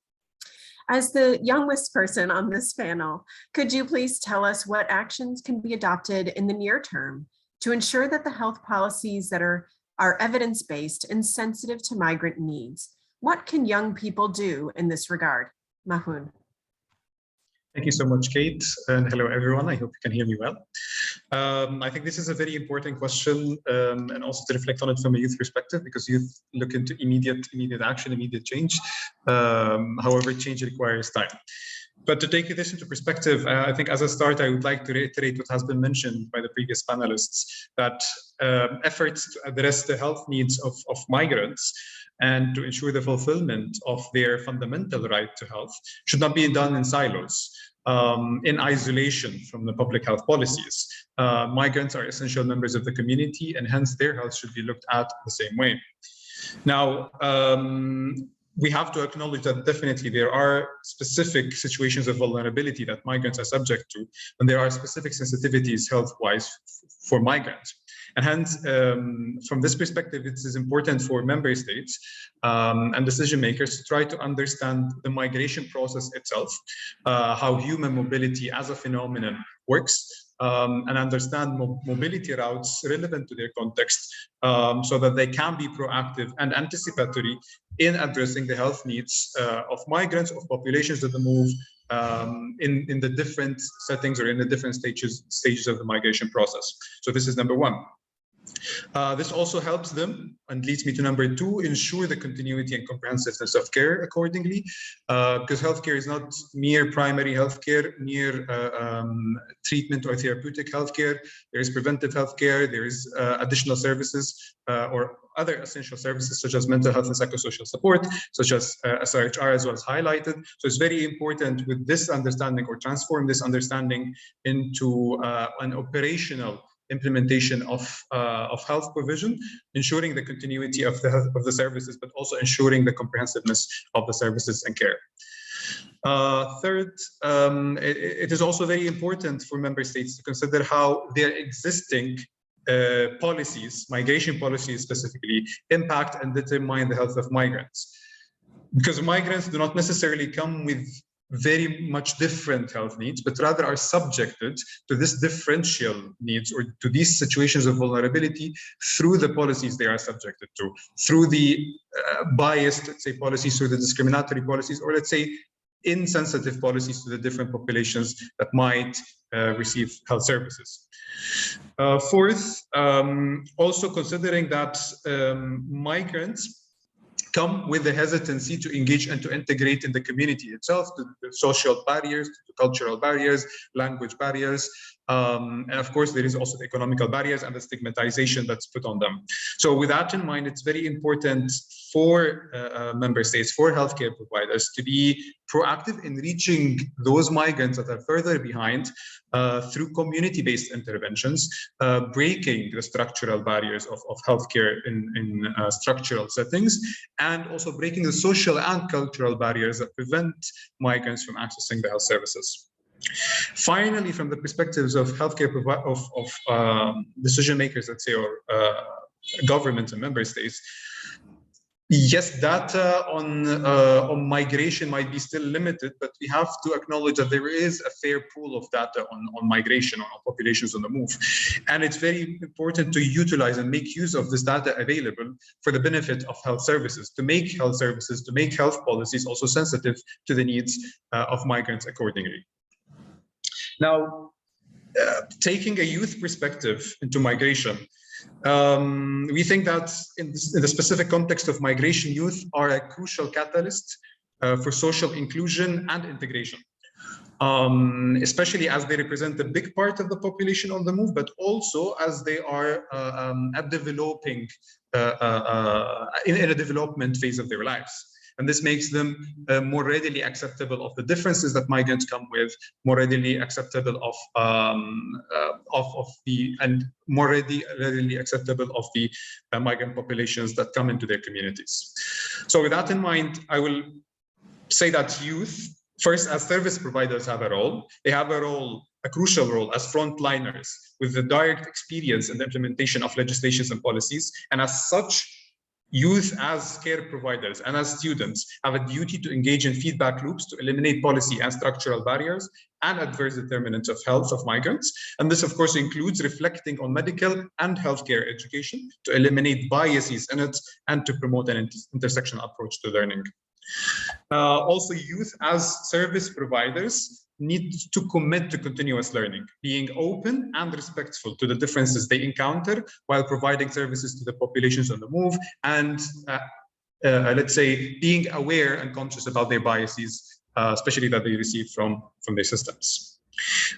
As the youngest person on this panel, could you please tell us what actions can be adopted in the near term to ensure that the health policies that are evidence-based and sensitive to migrant needs? What can young people do in this regard? Mahmoud.
Thank you so much, Kate, and hello everyone. I hope you can hear me well. I think this is a very important question, and also to reflect on it from a youth perspective, because youth look into immediate action, immediate change. However, change requires time. But to take this into perspective, I think as a start, I would like to reiterate what has been mentioned by the previous panelists, that efforts to address the health needs of migrants and to ensure the fulfillment of their fundamental right to health should not be done in silos, in isolation from the public health policies. Migrants are essential members of the community, and hence their health should be looked at the same way. Now, we have to acknowledge that definitely there are specific situations of vulnerability that migrants are subject to, and there are specific sensitivities health-wise for migrants. And hence, from this perspective, it is important for member states and decision makers to try to understand the migration process itself, how human mobility as a phenomenon works, and understand mobility routes relevant to their context, so that they can be proactive and anticipatory in addressing the health needs of migrants, of populations that move in the different settings or in the different stages of the migration process. So this is number one. This also helps them, and leads me to number two, ensure the continuity and comprehensiveness of care accordingly, because healthcare is not mere primary healthcare, mere treatment or therapeutic healthcare. There is preventive healthcare, there is additional services or other essential services such as mental health and psychosocial support, such as SRHR as well as highlighted. So it's very important with this understanding, or transform this understanding into an operational implementation of health provision, ensuring the continuity of the services, but also ensuring the comprehensiveness of the services and care. Third, it is also very important for member states to consider how their existing policies, migration policies specifically, impact and determine the health of migrants. Because migrants do not necessarily come with very much different health needs, but rather are subjected to this differential needs or to these situations of vulnerability through the policies they are subjected to, through the biased, let's say, policies, through the discriminatory policies, or let's say insensitive policies to the different populations that might receive health services. Fourth, also considering that migrants come with the hesitancy to engage and to integrate in the community itself, to the social barriers, to cultural barriers, language barriers, and of course there is also the economical barriers and the stigmatization that's put on them. So with that in mind, it's very important for member states, for healthcare providers, to be proactive in reaching those migrants that are further behind through community-based interventions, breaking the structural barriers of healthcare in structural settings, and also breaking the social and cultural barriers that prevent migrants from accessing the health services. Finally, from the perspectives of healthcare decision makers, let's say, or governments and member states, Yes, data on migration might be still limited, but we have to acknowledge that there is a fair pool of data on migration, on populations on the move. And it's very important to utilize and make use of this data available for the benefit of health services, to make health services, to make health policies also sensitive to the needs of migrants accordingly. Now, taking a youth perspective into migration, we think that in the specific context of migration, youth are a crucial catalyst for social inclusion and integration, especially as they represent a big part of the population on the move, but also as they are at developing in a development phase of their lives. And this makes them more readily acceptable of the differences that migrants come with, more readily acceptable of the, and more readily acceptable of the migrant populations that come into their communities. So with that in mind, I will say that youth, first, as service providers, have a role. They have a role, a crucial role, as frontliners with the direct experience in the implementation of legislations and policies. And as such, youth as care providers and as students have a duty to engage in feedback loops to eliminate policy and structural barriers and adverse determinants of health of migrants. And this, of course, includes reflecting on medical and healthcare education to eliminate biases in it and to promote an intersectional approach to learning. Also, youth as service providers need to commit to continuous learning, being open and respectful to the differences they encounter while providing services to the populations on the move, and let's say being aware and conscious about their biases, especially that they receive from their systems.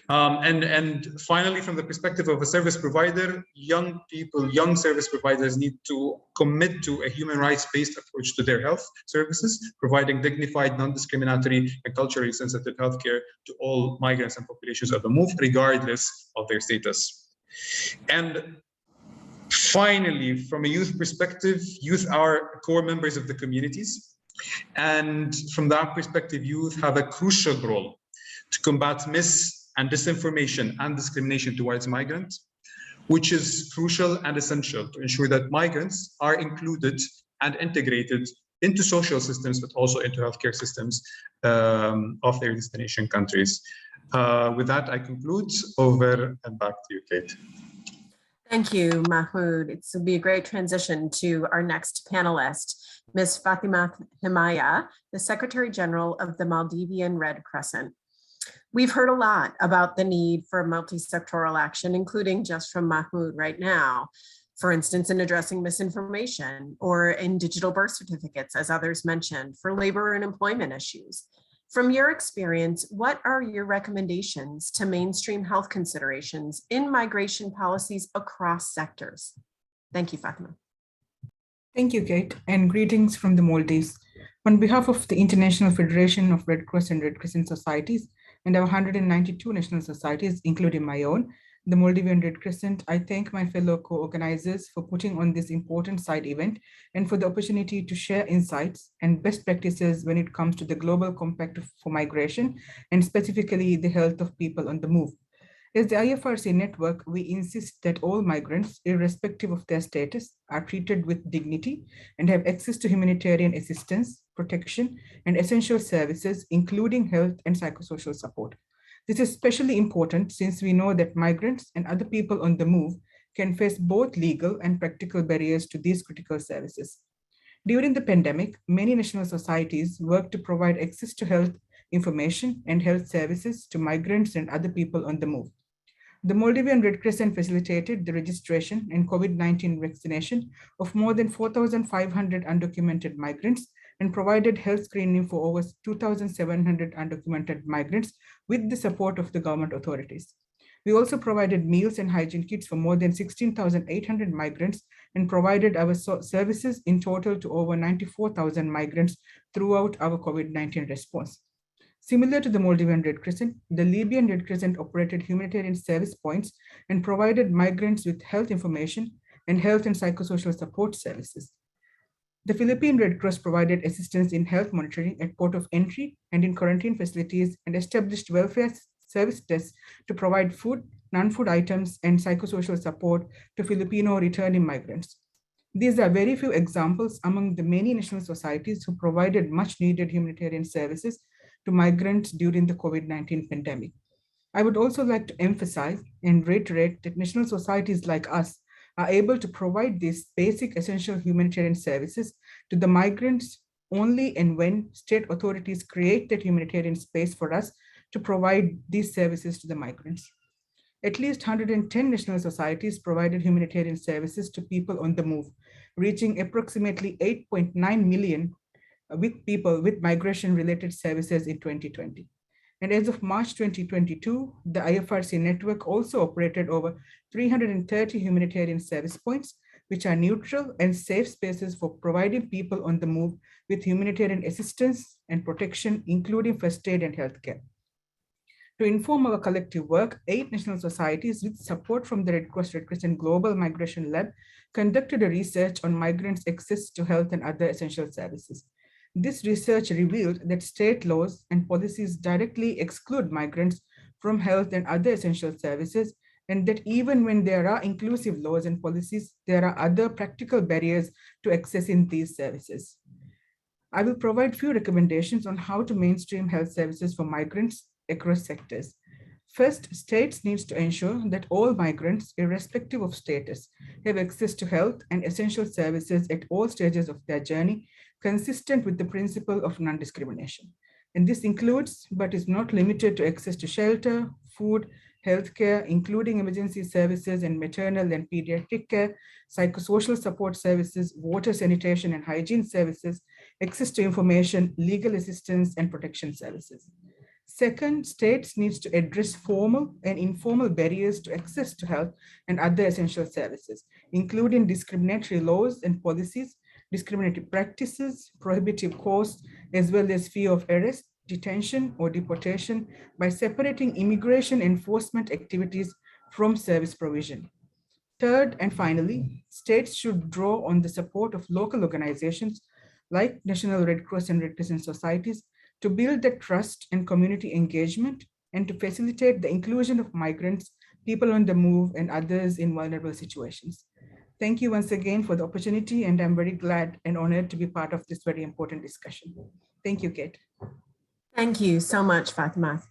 And finally, from the perspective of a service provider, young people, young service providers need to commit to a human rights-based approach to their health services, providing dignified, non-discriminatory, and culturally sensitive healthcare to all migrants and populations of the move, regardless of their status. And finally, from a youth perspective, youth are core members of the communities. And from that perspective, youth have a crucial role to combat mis- and disinformation and discrimination towards migrants, which is crucial and essential to ensure that migrants are included and integrated into social systems, but also into healthcare systems of their destination countries. With that, I conclude. Over and back to you, Kate.
Thank you, Mahmoud. It's will be a great transition to our next panelist, Ms. Fatima Himaya, the Secretary General of the Maldivian Red Crescent. We've heard a lot about the need for multi-sectoral action, including just from Mahmoud right now, for instance, in addressing misinformation or in digital birth certificates, as others mentioned, for labor and employment issues. From your experience, what are your recommendations to mainstream health considerations in migration policies across sectors? Thank you, Fatima.
Thank you, Kate, and greetings from the Maldives. On behalf of the International Federation of Red Cross and Red Crescent Societies and our 192 national societies, including my own, the Maldivian Red Crescent, I thank my fellow co-organizers for putting on this important side event and for the opportunity to share insights and best practices when it comes to the Global Compact for Migration and specifically the health of people on the move. As the IFRC network, we insist that all migrants, irrespective of their status, are treated with dignity and have access to humanitarian assistance, protection, and essential services, including health and psychosocial support. This is especially important since we know that migrants and other people on the move can face both legal and practical barriers to these critical services. During the pandemic, many national societies work to provide access to health information and health services to migrants and other people on the move. The Maldivian Red Crescent facilitated the registration and COVID-19 vaccination of more than 4,500 undocumented migrants and provided health screening for over 2,700 undocumented migrants with the support of the government authorities. We also provided meals and hygiene kits for more than 16,800 migrants and provided our services in total to over 94,000 migrants throughout our COVID-19 response. Similar to the Maldivian Red Crescent, the Libyan Red Crescent operated humanitarian service points and provided migrants with health information and health and psychosocial support services. The Philippine Red Cross provided assistance in health monitoring at port of entry and in quarantine facilities and established welfare service desks to provide food, non-food items, and psychosocial support to Filipino returning migrants. These are very few examples among the many national societies who provided much needed humanitarian services to migrants during the COVID-19 pandemic. I would also like to emphasize and reiterate that national societies like us are able to provide these basic essential humanitarian services to the migrants only and when state authorities create that humanitarian space for us to provide these services to the migrants. At least 110 national societies provided humanitarian services to people on the move, reaching approximately 8.9 million with people with migration-related services in 2020. And as of March 2022, the IFRC network also operated over 330 humanitarian service points, which are neutral and safe spaces for providing people on the move with humanitarian assistance and protection, including first aid and healthcare. To inform our collective work, 8 national societies with support from the Red Cross Red Crescent Global Migration Lab conducted a research on migrants' access to health and other essential services. This research revealed that state laws and policies directly exclude migrants from health and other essential services, and that even when there are inclusive laws and policies, there are other practical barriers to accessing these services. I will provide few recommendations on how to mainstream health services for migrants across sectors. First, states need to ensure that all migrants, irrespective of status, have access to health and essential services at all stages of their journey, consistent with the principle of non-discrimination. And this includes, but is not limited to, access to shelter, food, healthcare, including emergency services and maternal and pediatric care, psychosocial support services, water, sanitation, and hygiene services, access to information, legal assistance, and protection services. Second, states need to address formal and informal barriers to access to health and other essential services, including discriminatory laws and policies, discriminatory practices, prohibitive costs, as well as fear of arrest, detention, or deportation by separating immigration enforcement activities from service provision. Third, and finally, states should draw on the support of local organizations like National Red Cross and Red Crescent societies to build the trust and community engagement and to facilitate the inclusion of migrants, people on the move, and others in vulnerable situations. Thank you once again for the opportunity, and I'm very glad and honored to be part of this very important discussion. Thank you, Kate.
Thank you so much, Fatima.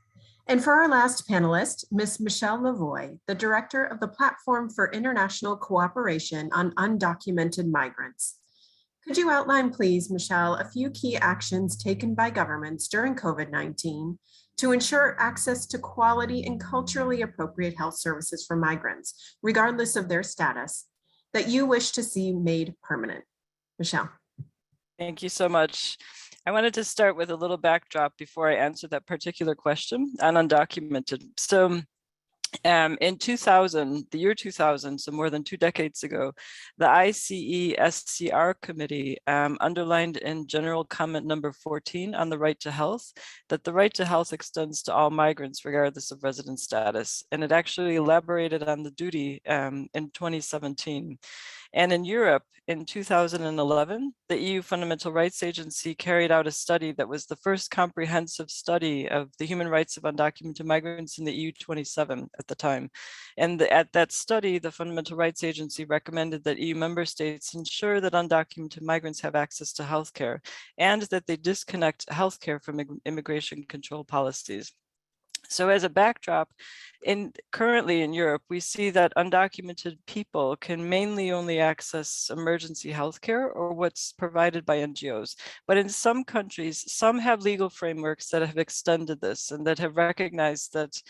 And for our last panelist, Ms. Michelle Lavoie, the Director of the Platform for International Cooperation on Undocumented Migrants. Could you outline, please, Michelle, a few key actions taken by governments during COVID-19 to ensure access to quality and culturally appropriate health services for migrants, regardless of their status, that you wish to see made permanent? Michelle.
Thank you so much. I wanted to start with a little backdrop before I answer that particular question on undocumented. So in 2000, the year 2000, so more than 2 decades ago, the ICE-SCR committee underlined in general comment number 14 on the right to health, that the right to health extends to all migrants regardless of resident status. And it actually elaborated on the duty in 2017. And in Europe, in 2011, the EU Fundamental Rights Agency carried out a study that was the first comprehensive study of the human rights of undocumented migrants in the EU 27 at the time. And at that study, the Fundamental Rights Agency recommended that EU member states ensure that undocumented migrants have access to healthcare and that they disconnect healthcare from immigration control policies. So as a backdrop, currently in Europe, we see that undocumented people can mainly only access emergency healthcare or what's provided by NGOs. But in some countries, some have legal frameworks that have extended this and that have recognized that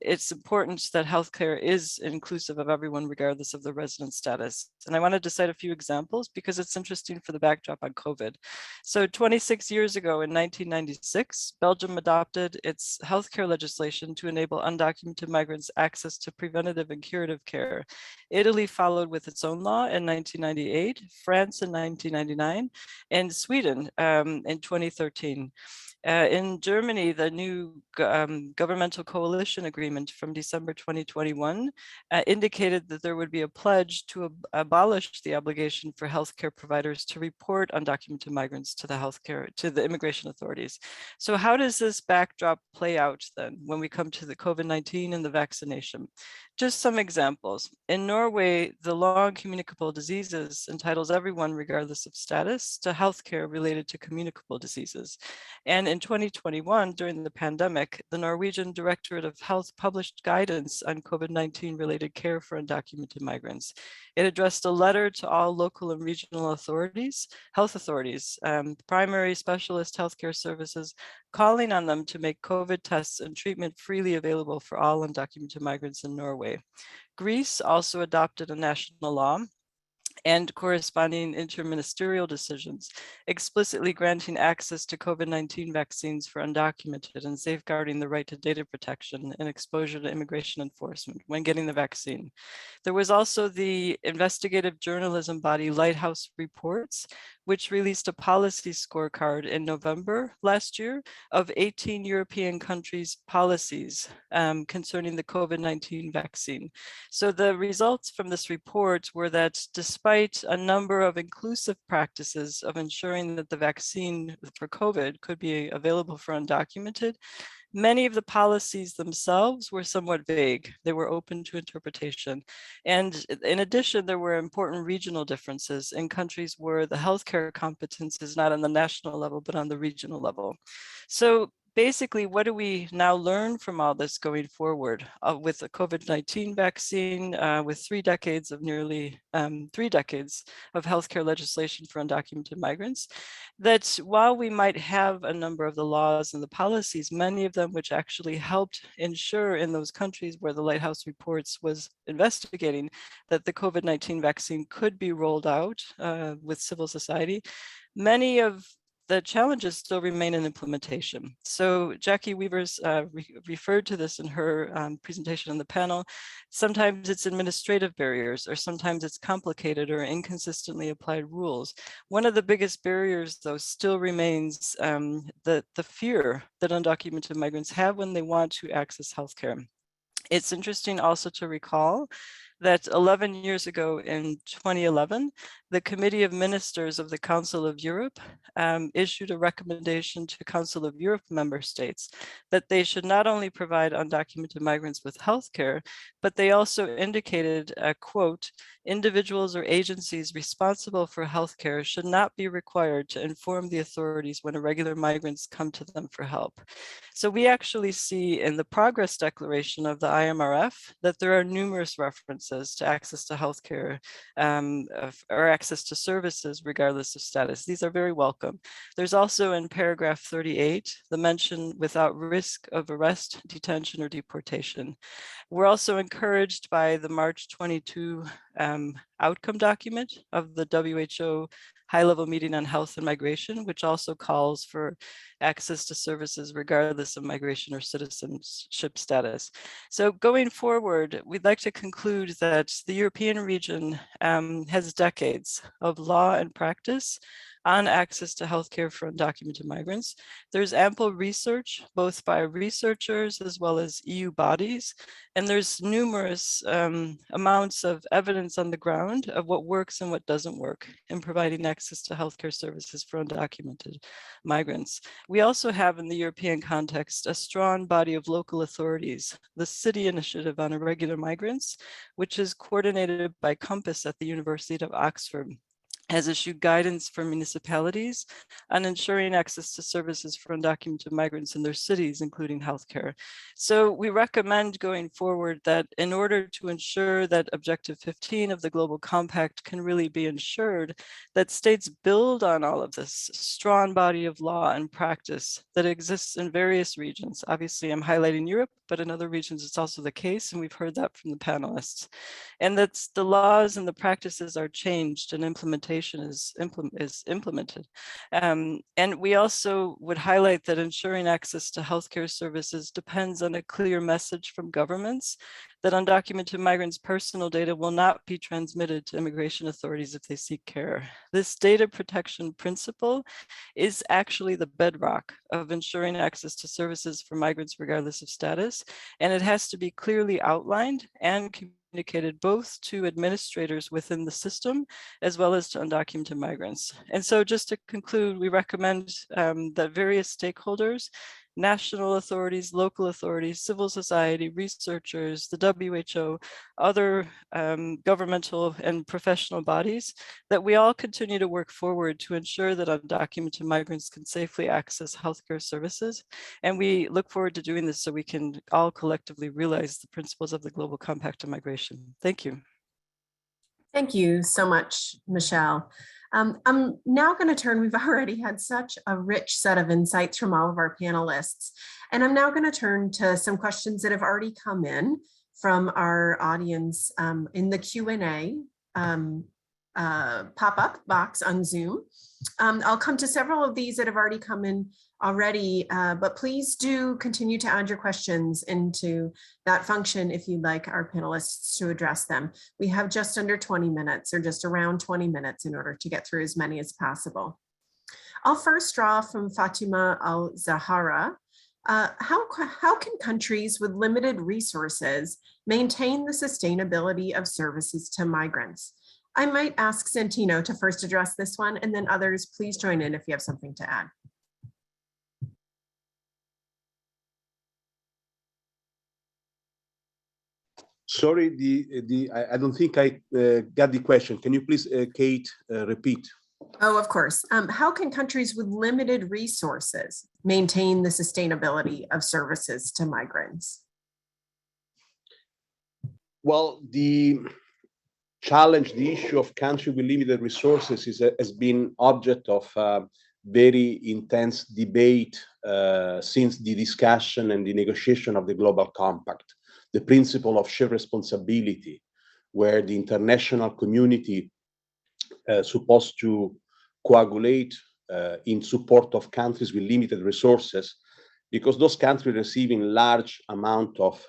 it's important that healthcare is inclusive of everyone regardless of their resident status. And I wanted to cite a few examples because it's interesting for the backdrop on COVID. So 26 years ago in 1996, Belgium adopted its healthcare legislation to enable undocumented migrants access to preventative and curative care. Italy followed with its own law in 1998, France in 1999, and Sweden in 2013. In Germany, the new governmental coalition agreement from December 2021 indicated that there would be a pledge to abolish the obligation for healthcare providers to report undocumented migrants to the immigration authorities. So how does this backdrop play out then when we come to the COVID-19 and the vaccination? Just some examples. In Norway, the law on communicable diseases entitles everyone, regardless of status, to healthcare related to communicable diseases. And in 2021, during the pandemic, the Norwegian Directorate of Health published guidance on COVID-19 related care for undocumented migrants. It addressed a letter to all local and regional authorities, health authorities, primary specialist healthcare services, calling on them to make COVID tests and treatment freely available for all undocumented migrants in Norway. Greece also adopted a national law and corresponding interministerial decisions, explicitly granting access to COVID-19 vaccines for undocumented and safeguarding the right to data protection and exposure to immigration enforcement when getting the vaccine. There was also the investigative journalism body Lighthouse Reports, which released a policy scorecard in November last year of 18 European countries' policies concerning the COVID-19 vaccine. So the results from this report were that despite a number of inclusive practices of ensuring that the vaccine for COVID could be available for undocumented, many of the policies themselves were somewhat vague. They were open to interpretation. And in addition, there were important regional differences in countries where the healthcare competence is not on the national level, but on the regional level. So basically, what do we now learn from all this going forward with the COVID-19 vaccine, with 3 decades of nearly 3 decades of healthcare legislation for undocumented migrants, that while we might have a number of the laws and the policies, many of them which actually helped ensure in those countries where the Lighthouse Reports was investigating that the COVID-19 vaccine could be rolled out with civil society, many of the challenges still remain in implementation. So Jackie Weavers referred to this in her presentation on the panel. Sometimes it's administrative barriers, or sometimes it's complicated or inconsistently applied rules. One of the biggest barriers, though, still remains the fear that undocumented migrants have when they want to access healthcare. It's interesting also to recall that 11 years ago in 2011, the Committee of Ministers of the Council of Europe issued a recommendation to Council of Europe member states that they should not only provide undocumented migrants with healthcare, but they also indicated, quote, individuals or agencies responsible for healthcare should not be required to inform the authorities when irregular migrants come to them for help. So we actually see in the progress declaration of the IMRF that there are numerous references to access to healthcare or access to services regardless of status. These are very welcome. There's also in paragraph 38, the mention without risk of arrest, detention, or deportation. We're also encouraged by the March 22 outcome document of the WHO high-level meeting on health and migration, which also calls for access to services regardless of migration or citizenship status. So going forward, we'd like to conclude that the European region has decades of law and practice on access to healthcare for undocumented migrants. There's ample research, both by researchers as well as EU bodies, and there's numerous amounts of evidence on the ground of what works and what doesn't work in providing access to healthcare services for undocumented migrants. We also have in the European context a strong body of local authorities, the City Initiative on Irregular Migrants, which is coordinated by Compass at the University of Oxford, has issued guidance for municipalities on ensuring access to services for undocumented migrants in their cities, including healthcare. So we recommend going forward that in order to ensure that Objective 15 of the Global Compact can really be ensured, that states build on all of this strong body of law and practice that exists in various regions. Obviously, I'm highlighting Europe, but in other regions, it's also the case, and we've heard that from the panelists. And that the laws and the practices are changed and implementation implementation is implemented. And we also would highlight that ensuring access to healthcare services depends on a clear message from governments that undocumented migrants' personal data will not be transmitted to immigration authorities if they seek care. This data protection principle is actually the bedrock of ensuring access to services for migrants regardless of status, and it has to be clearly outlined and communicated both to administrators within the system as well as to undocumented migrants. And so just to conclude, we recommend that various stakeholders, national authorities, local authorities, civil society, researchers, the WHO, other governmental and professional bodies, that we all continue to work forward to ensure that undocumented migrants can safely access healthcare services. And we look forward to doing this so we can all collectively realize the principles of the Global Compact on Migration. Thank you.
Thank you so much, Michelle. I'm now going to turn, we've already had such a rich set of insights from all of our panelists, and I'm now going to turn to some questions that have already come in from our audience in the Q&A pop-up box on Zoom. I'll come to several of these that have already come in already, but please do continue to add your questions into that function if you'd like our panelists to address them. We have just under 20 minutes or just around 20 minutes in order to get through as many as possible. I'll first draw from Fatima Al-Zahara. How can countries with limited resources maintain the sustainability of services to migrants? I might ask Santino to first address this one, and then others, please join in if you have something to add.
Sorry, I don't think I got the question. Can you please, Kate, repeat?
Oh, of course. How can countries with limited resources maintain the sustainability of services to migrants?
Well, the challenge, the issue of countries with limited resources has been object of very intense debate since the discussion and the negotiation of the Global Compact. The principle of shared responsibility, where the international community supposed to coagulate in support of countries with limited resources, because those countries receiving large amount of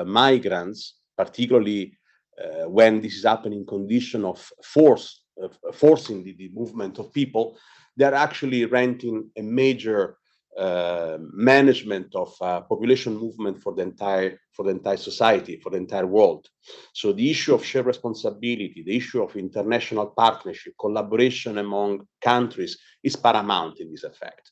migrants, particularly when this is happening in condition of forcing the movement of people, they're actually renting a major management of population movement for the entire society, for the entire world. So the issue of shared responsibility, the issue of international partnership, collaboration among countries is paramount in this effect.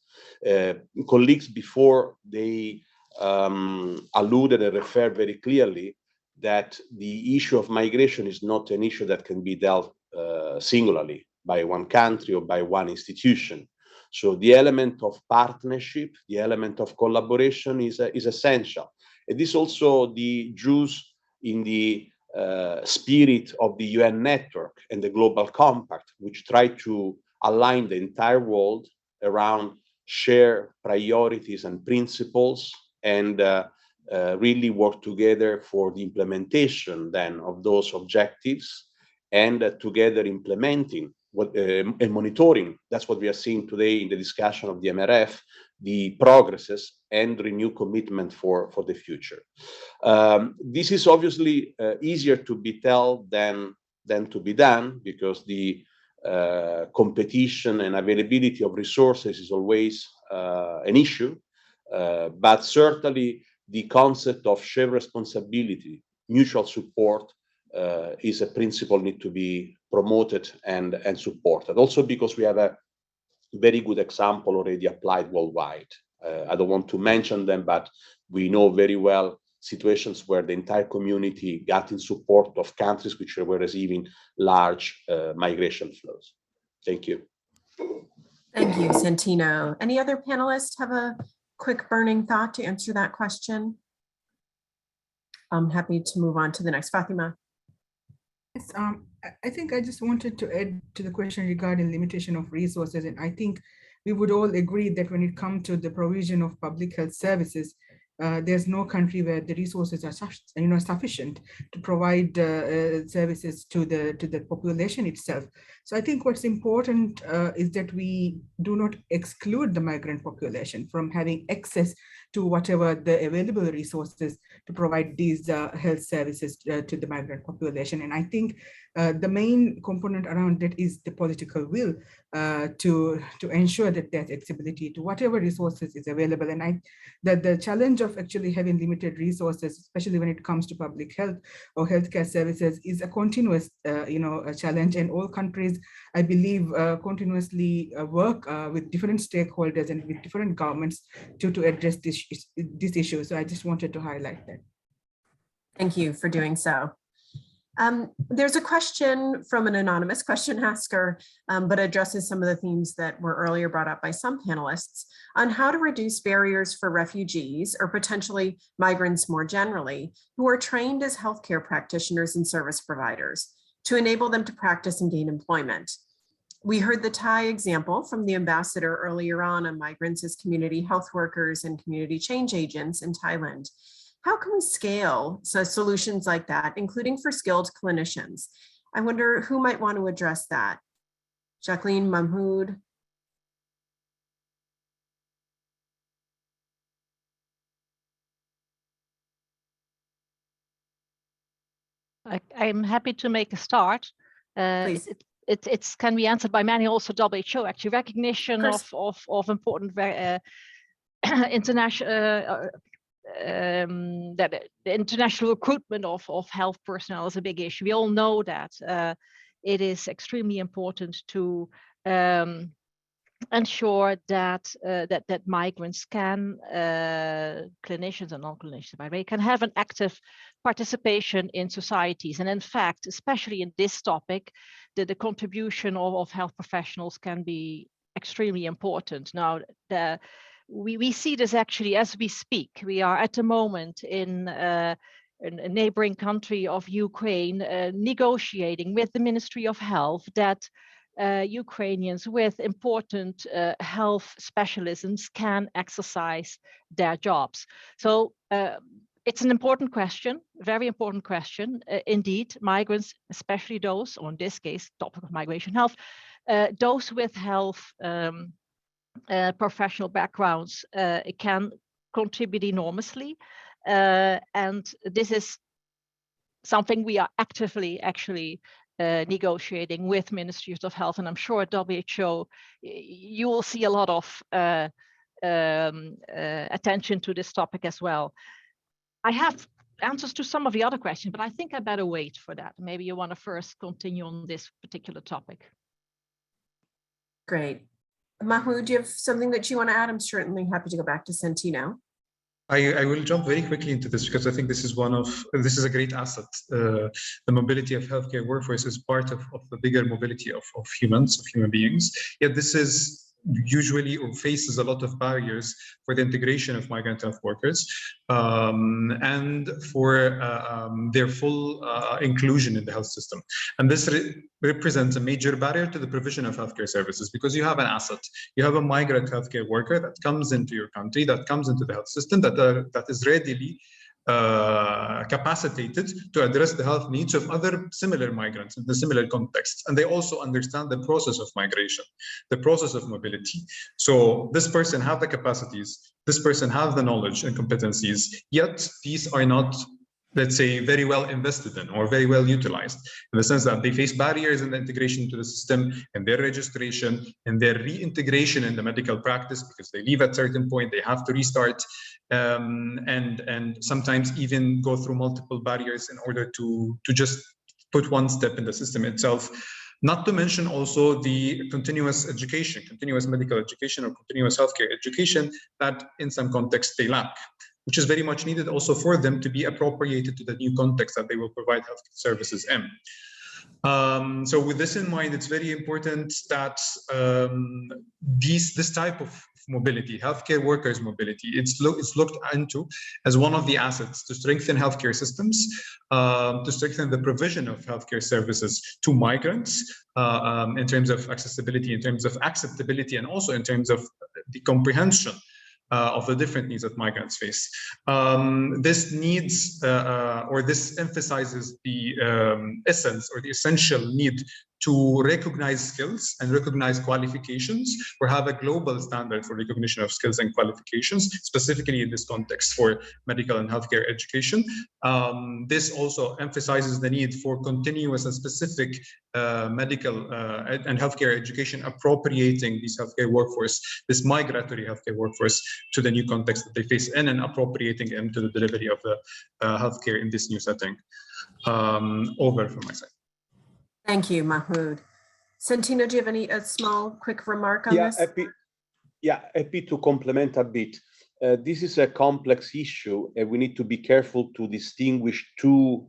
Colleagues before, they alluded and referred very clearly that the issue of migration is not an issue that can be dealt singularly by one country or by one institution. So the element of partnership, the element of collaboration is essential. And this also the juice in the spirit of the UN network and the Global Compact, which try to align the entire world around shared priorities and principles, and really work together for the implementation then of those objectives, and together implementing and monitoring. That's what we are seeing today in the discussion of the MRF, the progresses and renewed commitment for the future. This is obviously easier to be told than to be done, because the competition and availability of resources is always an issue, but certainly the concept of shared responsibility, mutual support, is a principle need to be promoted and supported. Also because we have a very good example already applied worldwide. I don't want to mention them, but we know very well situations where the entire community got in support of countries which were receiving large migration flows. Thank you.
Thank you, Santino. Any other panelists have a quick burning thought to answer that question? I'm happy to move on to the next. Fatima.
Yes, I think I just wanted to add to the question regarding limitation of resources. And I think we would all agree that when it comes to the provision of public health services, there's no country where the resources are sufficient to provide services to the population itself. So I think what's important is that we do not exclude the migrant population from having access to whatever the available resources to provide these health services to the migrant population. And I think the main component around that is the political will to ensure that there's accessibility to whatever resources is available. And the challenge of actually having limited resources, especially when it comes to public health or healthcare services, is a continuous a challenge. And all countries, I believe, continuously work with different stakeholders and with different governments to address this issue. So I just wanted to highlight that.
Thank you for doing so. There's a question from an anonymous question asker, but addresses some of the themes that were earlier brought up by some panelists on how to reduce barriers for refugees or potentially migrants more generally, who are trained as healthcare practitioners and service providers to enable them to practice and gain employment. We heard the Thai example from the ambassador earlier on migrants as community health workers and community change agents in Thailand. How can we scale solutions like that, including for skilled clinicians? I wonder who might want to address that. Jacqueline, Mahmood.
I'm happy to make a start. It can be answered by many, also WHO, actually recognition of important international that the international recruitment of health personnel is a big issue. We all know that it is extremely important to ensure that that migrants can, clinicians and non-clinicians by the way, can have an active participation in societies. And in fact, especially in this topic, the contribution of health professionals can be extremely important. Now, we see this actually as we speak. We are at the moment in a neighboring country of Ukraine negotiating with the Ministry of Health that Ukrainians with important health specialisms can exercise their jobs. So it's an important question, very important question. Indeed, migrants, especially those, or in this case, topic of migration health, those with health professional backgrounds can contribute enormously. And this is something we are actively actually negotiating with ministries of health. And I'm sure at WHO, you will see a lot of attention to this topic as well. I have answers to some of the other questions, but I think I better wait for that. Maybe you want to first continue on this particular topic.
Great. Mahmoud, do you have something that you want to add? I'm certainly happy to go back to Santino.
I will jump very quickly into this because I think this is a great asset. The mobility of healthcare workforce is part of the bigger mobility of human beings. Yet this is usually or faces a lot of barriers for the integration of migrant health workers and for their full inclusion in the health system. And this represents a major barrier to the provision of healthcare services because you have an asset. You have a migrant healthcare worker that comes into your country, that comes into the health system, that is readily capacitated to address the health needs of other similar migrants in the similar contexts. And they also understand the process of migration, the process of mobility. So this person have the capacities, this person have the knowledge and competencies, yet these are not, let's say, very well invested in or very well utilized, in the sense that they face barriers in the integration into the system and their registration and their reintegration in the medical practice because they leave at a certain point, they have to restart and sometimes even go through multiple barriers in order to just put one step in the system itself. Not to mention also the continuous education, continuous medical education or continuous healthcare education that in some contexts they lack, which is very much needed also for them to be appropriated to the new context that they will provide health services in. So with this in mind, it's very important that this type of mobility, healthcare workers mobility, it's looked into as one of the assets to strengthen healthcare systems, to strengthen the provision of healthcare services to migrants in terms of accessibility, in terms of acceptability, and also in terms of the comprehension of the different needs that migrants face. This needs or this emphasizes the essence or the essential need to recognize skills and recognize qualifications, or have a global standard for recognition of skills and qualifications, specifically in this context for medical and healthcare education. This also emphasizes the need for continuous and specific medical and healthcare education, appropriating these healthcare workforce, this migratory healthcare workforce, to the new context that they face in, and appropriating them to the delivery of the healthcare in this new setting. Over from my side.
Thank you, Mahmoud. Santino, do you have a small, quick remark on this?
Happy to complement a bit. This is a complex issue, and we need to be careful to distinguish two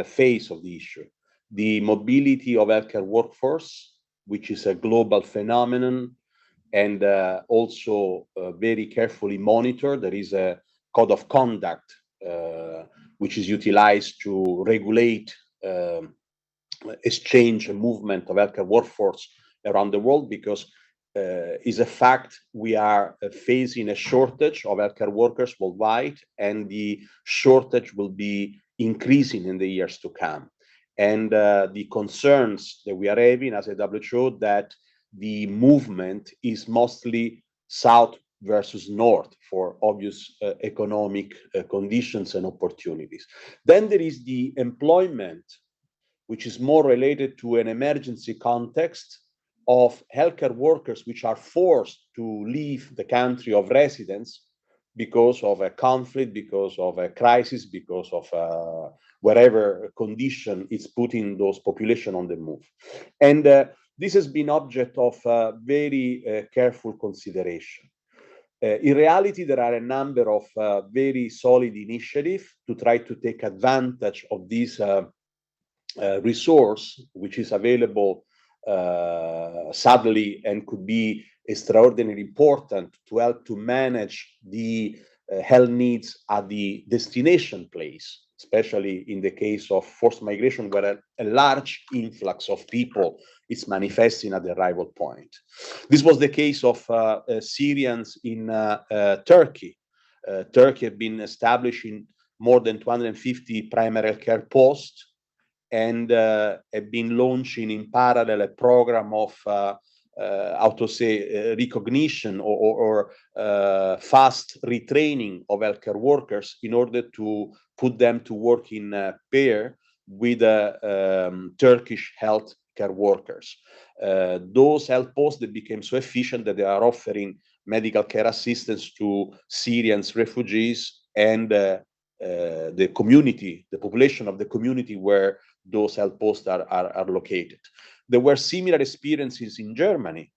phases of the issue. The mobility of healthcare workforce, which is a global phenomenon, and also very carefully monitored. There is a code of conduct which is utilized to regulate exchange and movement of healthcare workforce around the world, because is a fact we are facing a shortage of healthcare workers worldwide, and the shortage will be increasing in the years to come. And the concerns that we are having as a WHO, that the movement is mostly south versus north for obvious economic conditions and opportunities. Then there is the employment, which is more related to an emergency context of healthcare workers which are forced to leave the country of residence because of a conflict, because of a crisis, because of whatever condition is putting those population on the move. And this has been object of very careful consideration. In reality, there are a number of very solid initiatives to try to take advantage of this resource, which is available sadly and could be extraordinarily important to help to manage the health needs at the destination place, especially in the case of forced migration, where a large influx of people is manifesting at the arrival point. This was the case of Syrians in Turkey. Turkey had been establishing more than 250 primary care posts, and have been launching in parallel a program of recognition or fast retraining of healthcare workers in order to put them to work in pair with Turkish healthcare workers. Those health posts that became so efficient that they are offering medical care assistance to Syrian refugees and the community, the population of the community where those health posts are located. There were similar experiences in Germany,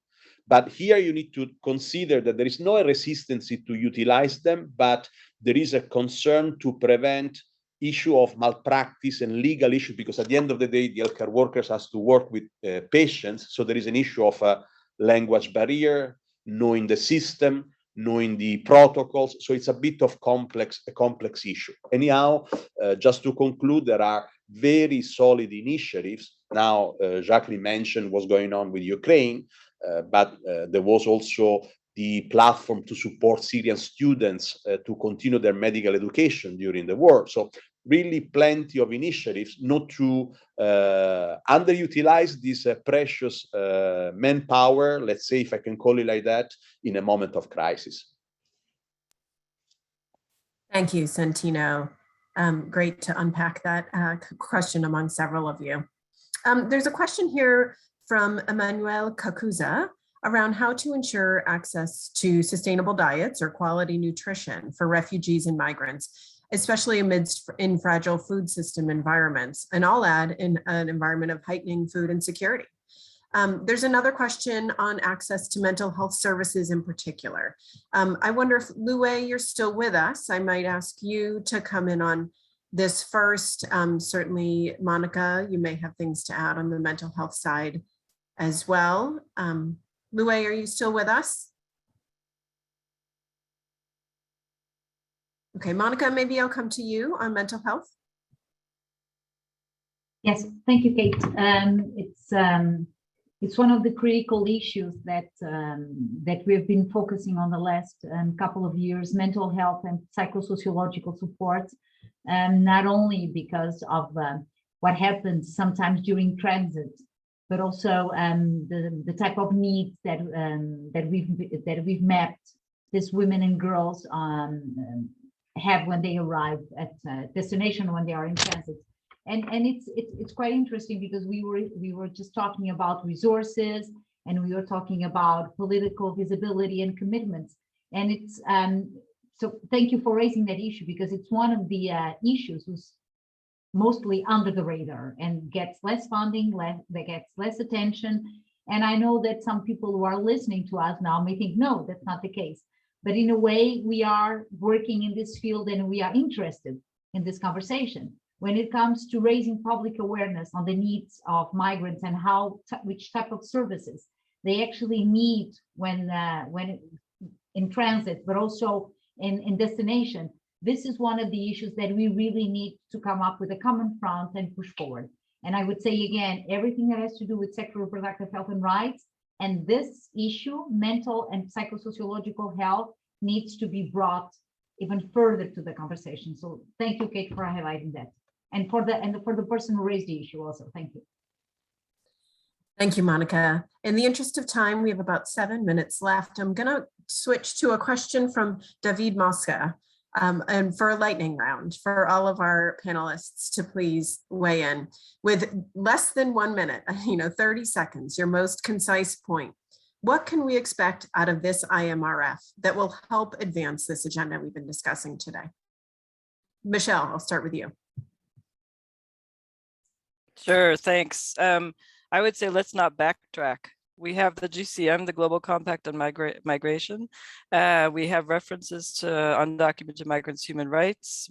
but here you need to consider that there is no resistance to utilize them, but there is a concern to prevent issue of malpractice and legal issues, because at the end of the day, the healthcare workers has to work with patients. So there is an issue of a language barrier, knowing the system, knowing the protocols. So it's a bit of a complex issue. Anyhow, just to conclude, there are very solid initiatives. Now, Jacqueline mentioned what's going on with Ukraine, but there was also the platform to support Syrian students to continue their medical education during the war. So really plenty of initiatives not to underutilize this precious manpower, let's say, if I can call it like that, in a moment of crisis.
Thank you, Santino. Great to unpack that question among several of you. There's a question here from Emmanuel Kakuza around how to ensure access to sustainable diets or quality nutrition for refugees and migrants, especially amidst in fragile food system environments, and I'll add in an environment of heightening food insecurity. There's another question on access to mental health services in particular. I wonder if, Lue, you're still with us. I might ask you to come in on this first. Certainly, Monica, you may have things to add on the mental health side as well. Lue, are you still with us? Okay, Monica, maybe I'll come to you on mental health.
It's one of the critical issues that that we've been focusing on the last couple of years: mental health and psychosociological support, not only because of what happens sometimes during transit, but also the type of needs that we've mapped these women and girls have when they arrive at destination, when they are in transit. And it's quite interesting because we were just talking about resources, and we were talking about political visibility and commitments. And it's so thank you for raising that issue, because it's one of the issues who's mostly under the radar and gets less funding, that gets less attention. And I know that some people who are listening to us now may think, no, that's not the case. But in a way, we are working in this field and we are interested in this conversation. When it comes to raising public awareness on the needs of migrants and which type of services they actually need when in transit, but also in destination, this is one of the issues that we really need to come up with a common front and push forward. And I would say again, everything that has to do with sexual reproductive health and rights, and this issue, mental and psychosociological health, needs to be brought even further to the conversation. So thank you, Kate, for highlighting that. And for the person who raised the issue also, thank you.
Thank you, Monica. In the interest of time, we have about 7 minutes left. I'm going to switch to a question from David Mosca, and for a lightning round for all of our panelists to please weigh in with less than 1 minute, 30 seconds, your most concise point. What can we expect out of this IMRF that will help advance this agenda we've been discussing today? Michelle, I'll start with you.
Sure, thanks. I would say let's not backtrack. We have the GCM, the Global Compact on Migration. We have references to undocumented migrants' human rights,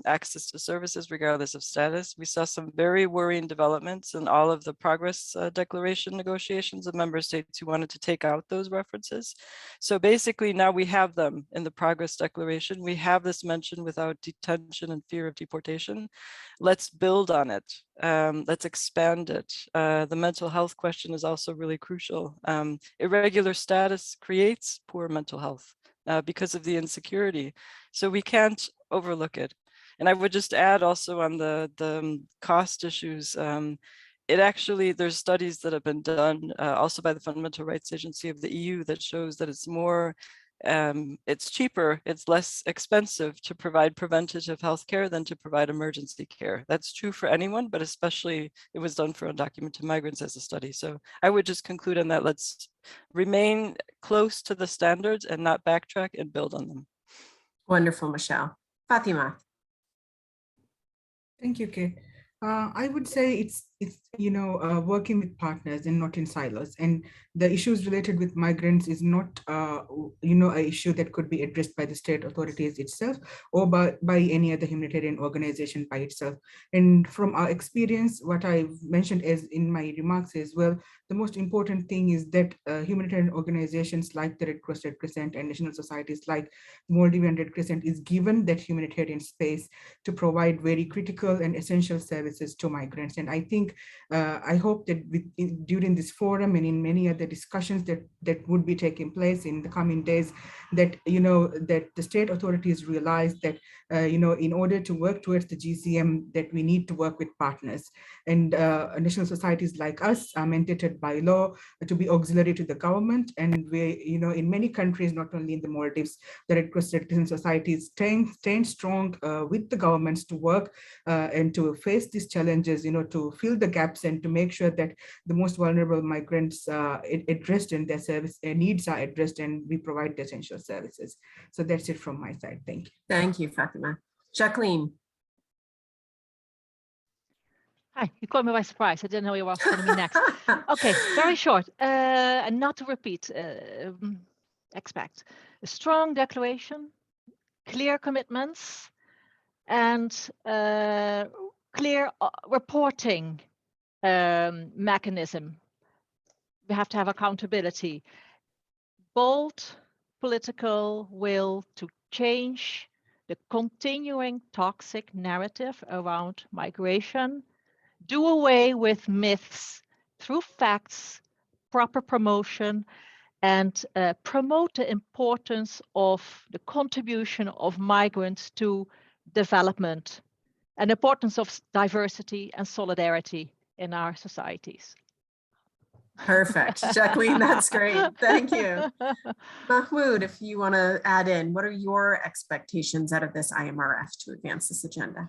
access to services regardless of status. We saw some very worrying developments in all of the progress declaration negotiations of member states who wanted to take out those references. So basically now we have them in the progress declaration. We have this mention without detention and fear of deportation. Let's build on it. Let's expand it. The mental health question is also really crucial. Irregular status creates poor mental health because of the insecurity. So we can't overlook it. And I would just add also on the cost issues, there's studies that have been done also by the Fundamental Rights Agency of the EU that shows that it's cheaper, it's less expensive to provide preventative health care than to provide emergency care. That's true for anyone, but especially it was done for undocumented migrants as a study. So I would just conclude on that. Let's remain close to the standards and not backtrack and build on them.
Wonderful, Michelle. Fatima.
Thank you, Kate. I would say it's working with partners and not in silos. And the issues related with migrants is not an issue that could be addressed by the state authorities itself or by any other humanitarian organization by itself. And from our experience, what I mentioned as in my remarks as well, the most important thing is that humanitarian organizations like the Red Cross, Red Crescent, and national societies like the Maldivian Red Crescent is given that humanitarian space to provide very critical and essential services to migrants. And I think, I hope that during this forum and in many other discussions that would be taking place in the coming days, that that the state authorities realize that in order to work towards the GCM, that we need to work with partners. And national societies like us are mandated by law to be auxiliary to the government. And we, in many countries, not only in the Maldives, the Red Cross Red Crescent societies stand strong with the governments to work and to face these challenges, to fill the gaps and to make sure that the most vulnerable migrants addressed and their service needs are addressed, and we provide the essential services. So that's it from my side. Thank you.
Thank you, Fatima. Jacqueline.
Hi, you caught me by surprise. I didn't know you were going to be next. Okay, very short, and not to repeat, expect a strong declaration, clear commitments, and clear reporting mechanism. We have to have accountability, bold political will to change the continuing toxic narrative around migration, do away with myths, through facts, proper promotion, and promote the importance of the contribution of migrants to development and the importance of diversity and solidarity in our societies.
Perfect. Jacqueline, that's great. Thank you. Mahmoud, if you want to add in, what are your expectations out of this IMRF to advance this agenda?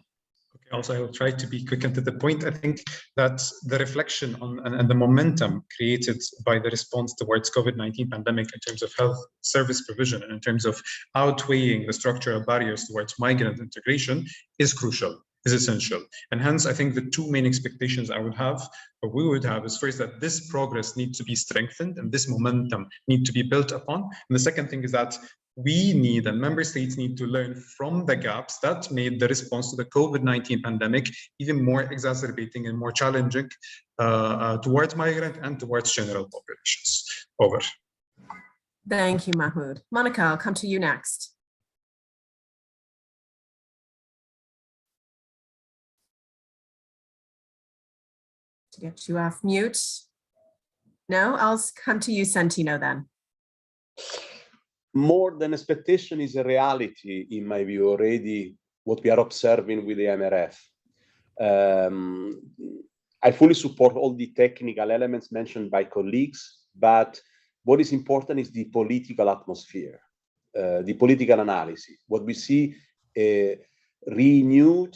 Okay, also, I will try to be quick and to the point. I think that the reflection on and the momentum created by the response towards COVID-19 pandemic in terms of health service provision and in terms of outweighing the structural barriers towards migrant integration is crucial, is essential. And hence, I think the two main expectations I would have, or we would have, is first that this progress needs to be strengthened and this momentum need to be built upon. And the second thing is that we need, and member states need to learn from the gaps that made the response to the COVID-19 pandemic even more exacerbating and more challenging towards migrant and towards general populations. Over.
Thank you, Mahmoud. Monica, I'll come to you next. To get you off mute. No, I'll come to you, Santino, then.
More than expectation is a reality, in my view, already what we are observing with the MRF. I fully support all the technical elements mentioned by colleagues, but what is important is the political atmosphere, the political analysis. What we see a renewed,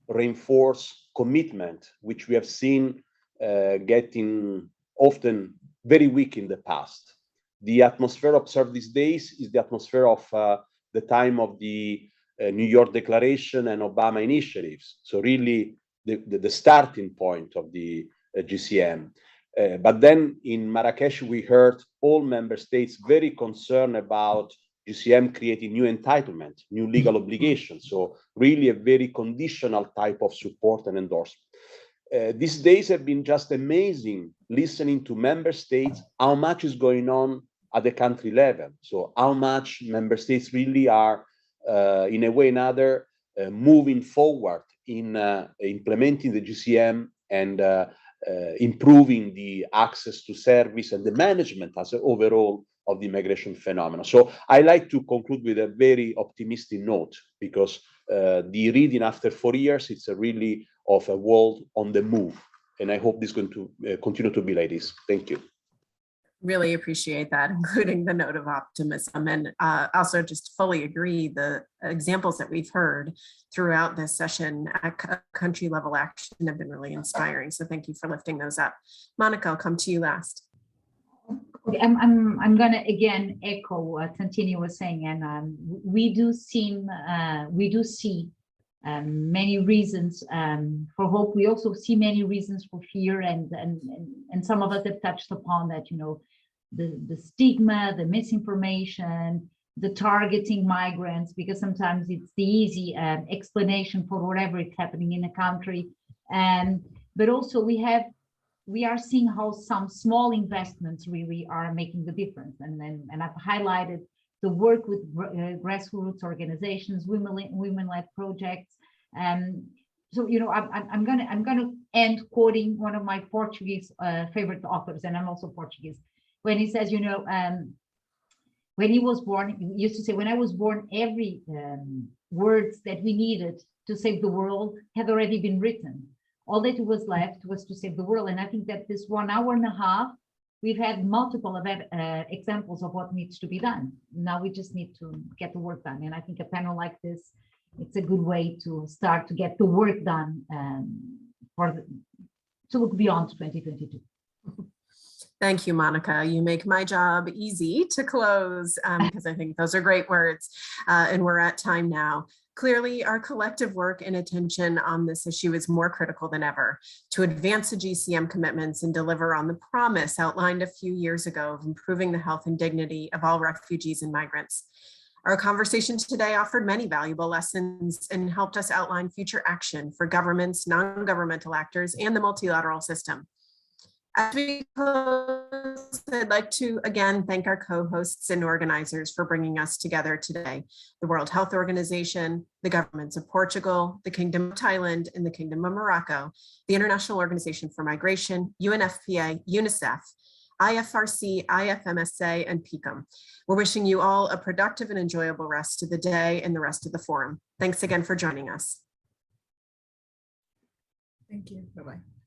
reinforced commitment, which we have seen getting often very weak in the past. The atmosphere observed these days is the atmosphere of the time of the New York Declaration and Obama initiatives. So really the starting point of the GCM. But then in Marrakesh, we heard all member states very concerned about GCM creating new entitlement, new legal obligations. So really a very conditional type of support and endorsement. These days have been just amazing listening to member states, how much is going on at the country level. So how much member states really are, in a way or another, moving forward in implementing the GCM and improving the access to service and the management as an overall of the migration phenomenon. So I like to conclude with a very optimistic note, because the reading after 4 years, it's a really of a world on the move. And I hope this is going to continue to be like this. Thank you.
Really appreciate that, including the note of optimism, and also just fully agree the examples that we've heard throughout this session at country level action have been really inspiring. So thank you for lifting those up. Monica, I'll come to you last.
Okay, I'm gonna again echo what Santino was saying, and we do see many reasons for hope. We also see many reasons for fear, and some of us have touched upon that. You know, the stigma, the misinformation, the targeting migrants, because sometimes it's the easy explanation for whatever is happening in a country. But also we are seeing how some small investments really are making the difference. And I've highlighted the work with grassroots organizations, women-led projects. So, you know, I'm gonna end quoting one of my Portuguese favorite authors, and I'm also Portuguese, when he says, you know, when he was born, he used to say, when I was born, every words that we needed to save the world had already been written. All that was left was to save the world. And I think that this 1 hour and a half, we've had multiple examples of what needs to be done. Now we just need to get the work done. And I think a panel like this, it's a good way to start to get the work done to look beyond 2022.
Thank you, Monica. You make my job easy to close, because I think those are great words, and we're at time now. Clearly, our collective work and attention on this issue is more critical than ever to advance the GCM commitments and deliver on the promise outlined a few years ago of improving the health and dignity of all refugees and migrants. Our conversation today offered many valuable lessons and helped us outline future action for governments, non-governmental actors, and the multilateral system. As we close, I'd like to again thank our co-hosts and organizers for bringing us together today. The World Health Organization, the governments of Portugal, the Kingdom of Thailand, and the Kingdom of Morocco, the International Organization for Migration, UNFPA, UNICEF, IFRC, IFMSA, and PICOM. We're wishing you all a productive and enjoyable rest of the day and the rest of the forum. Thanks again for joining us.
Thank you. Bye-bye.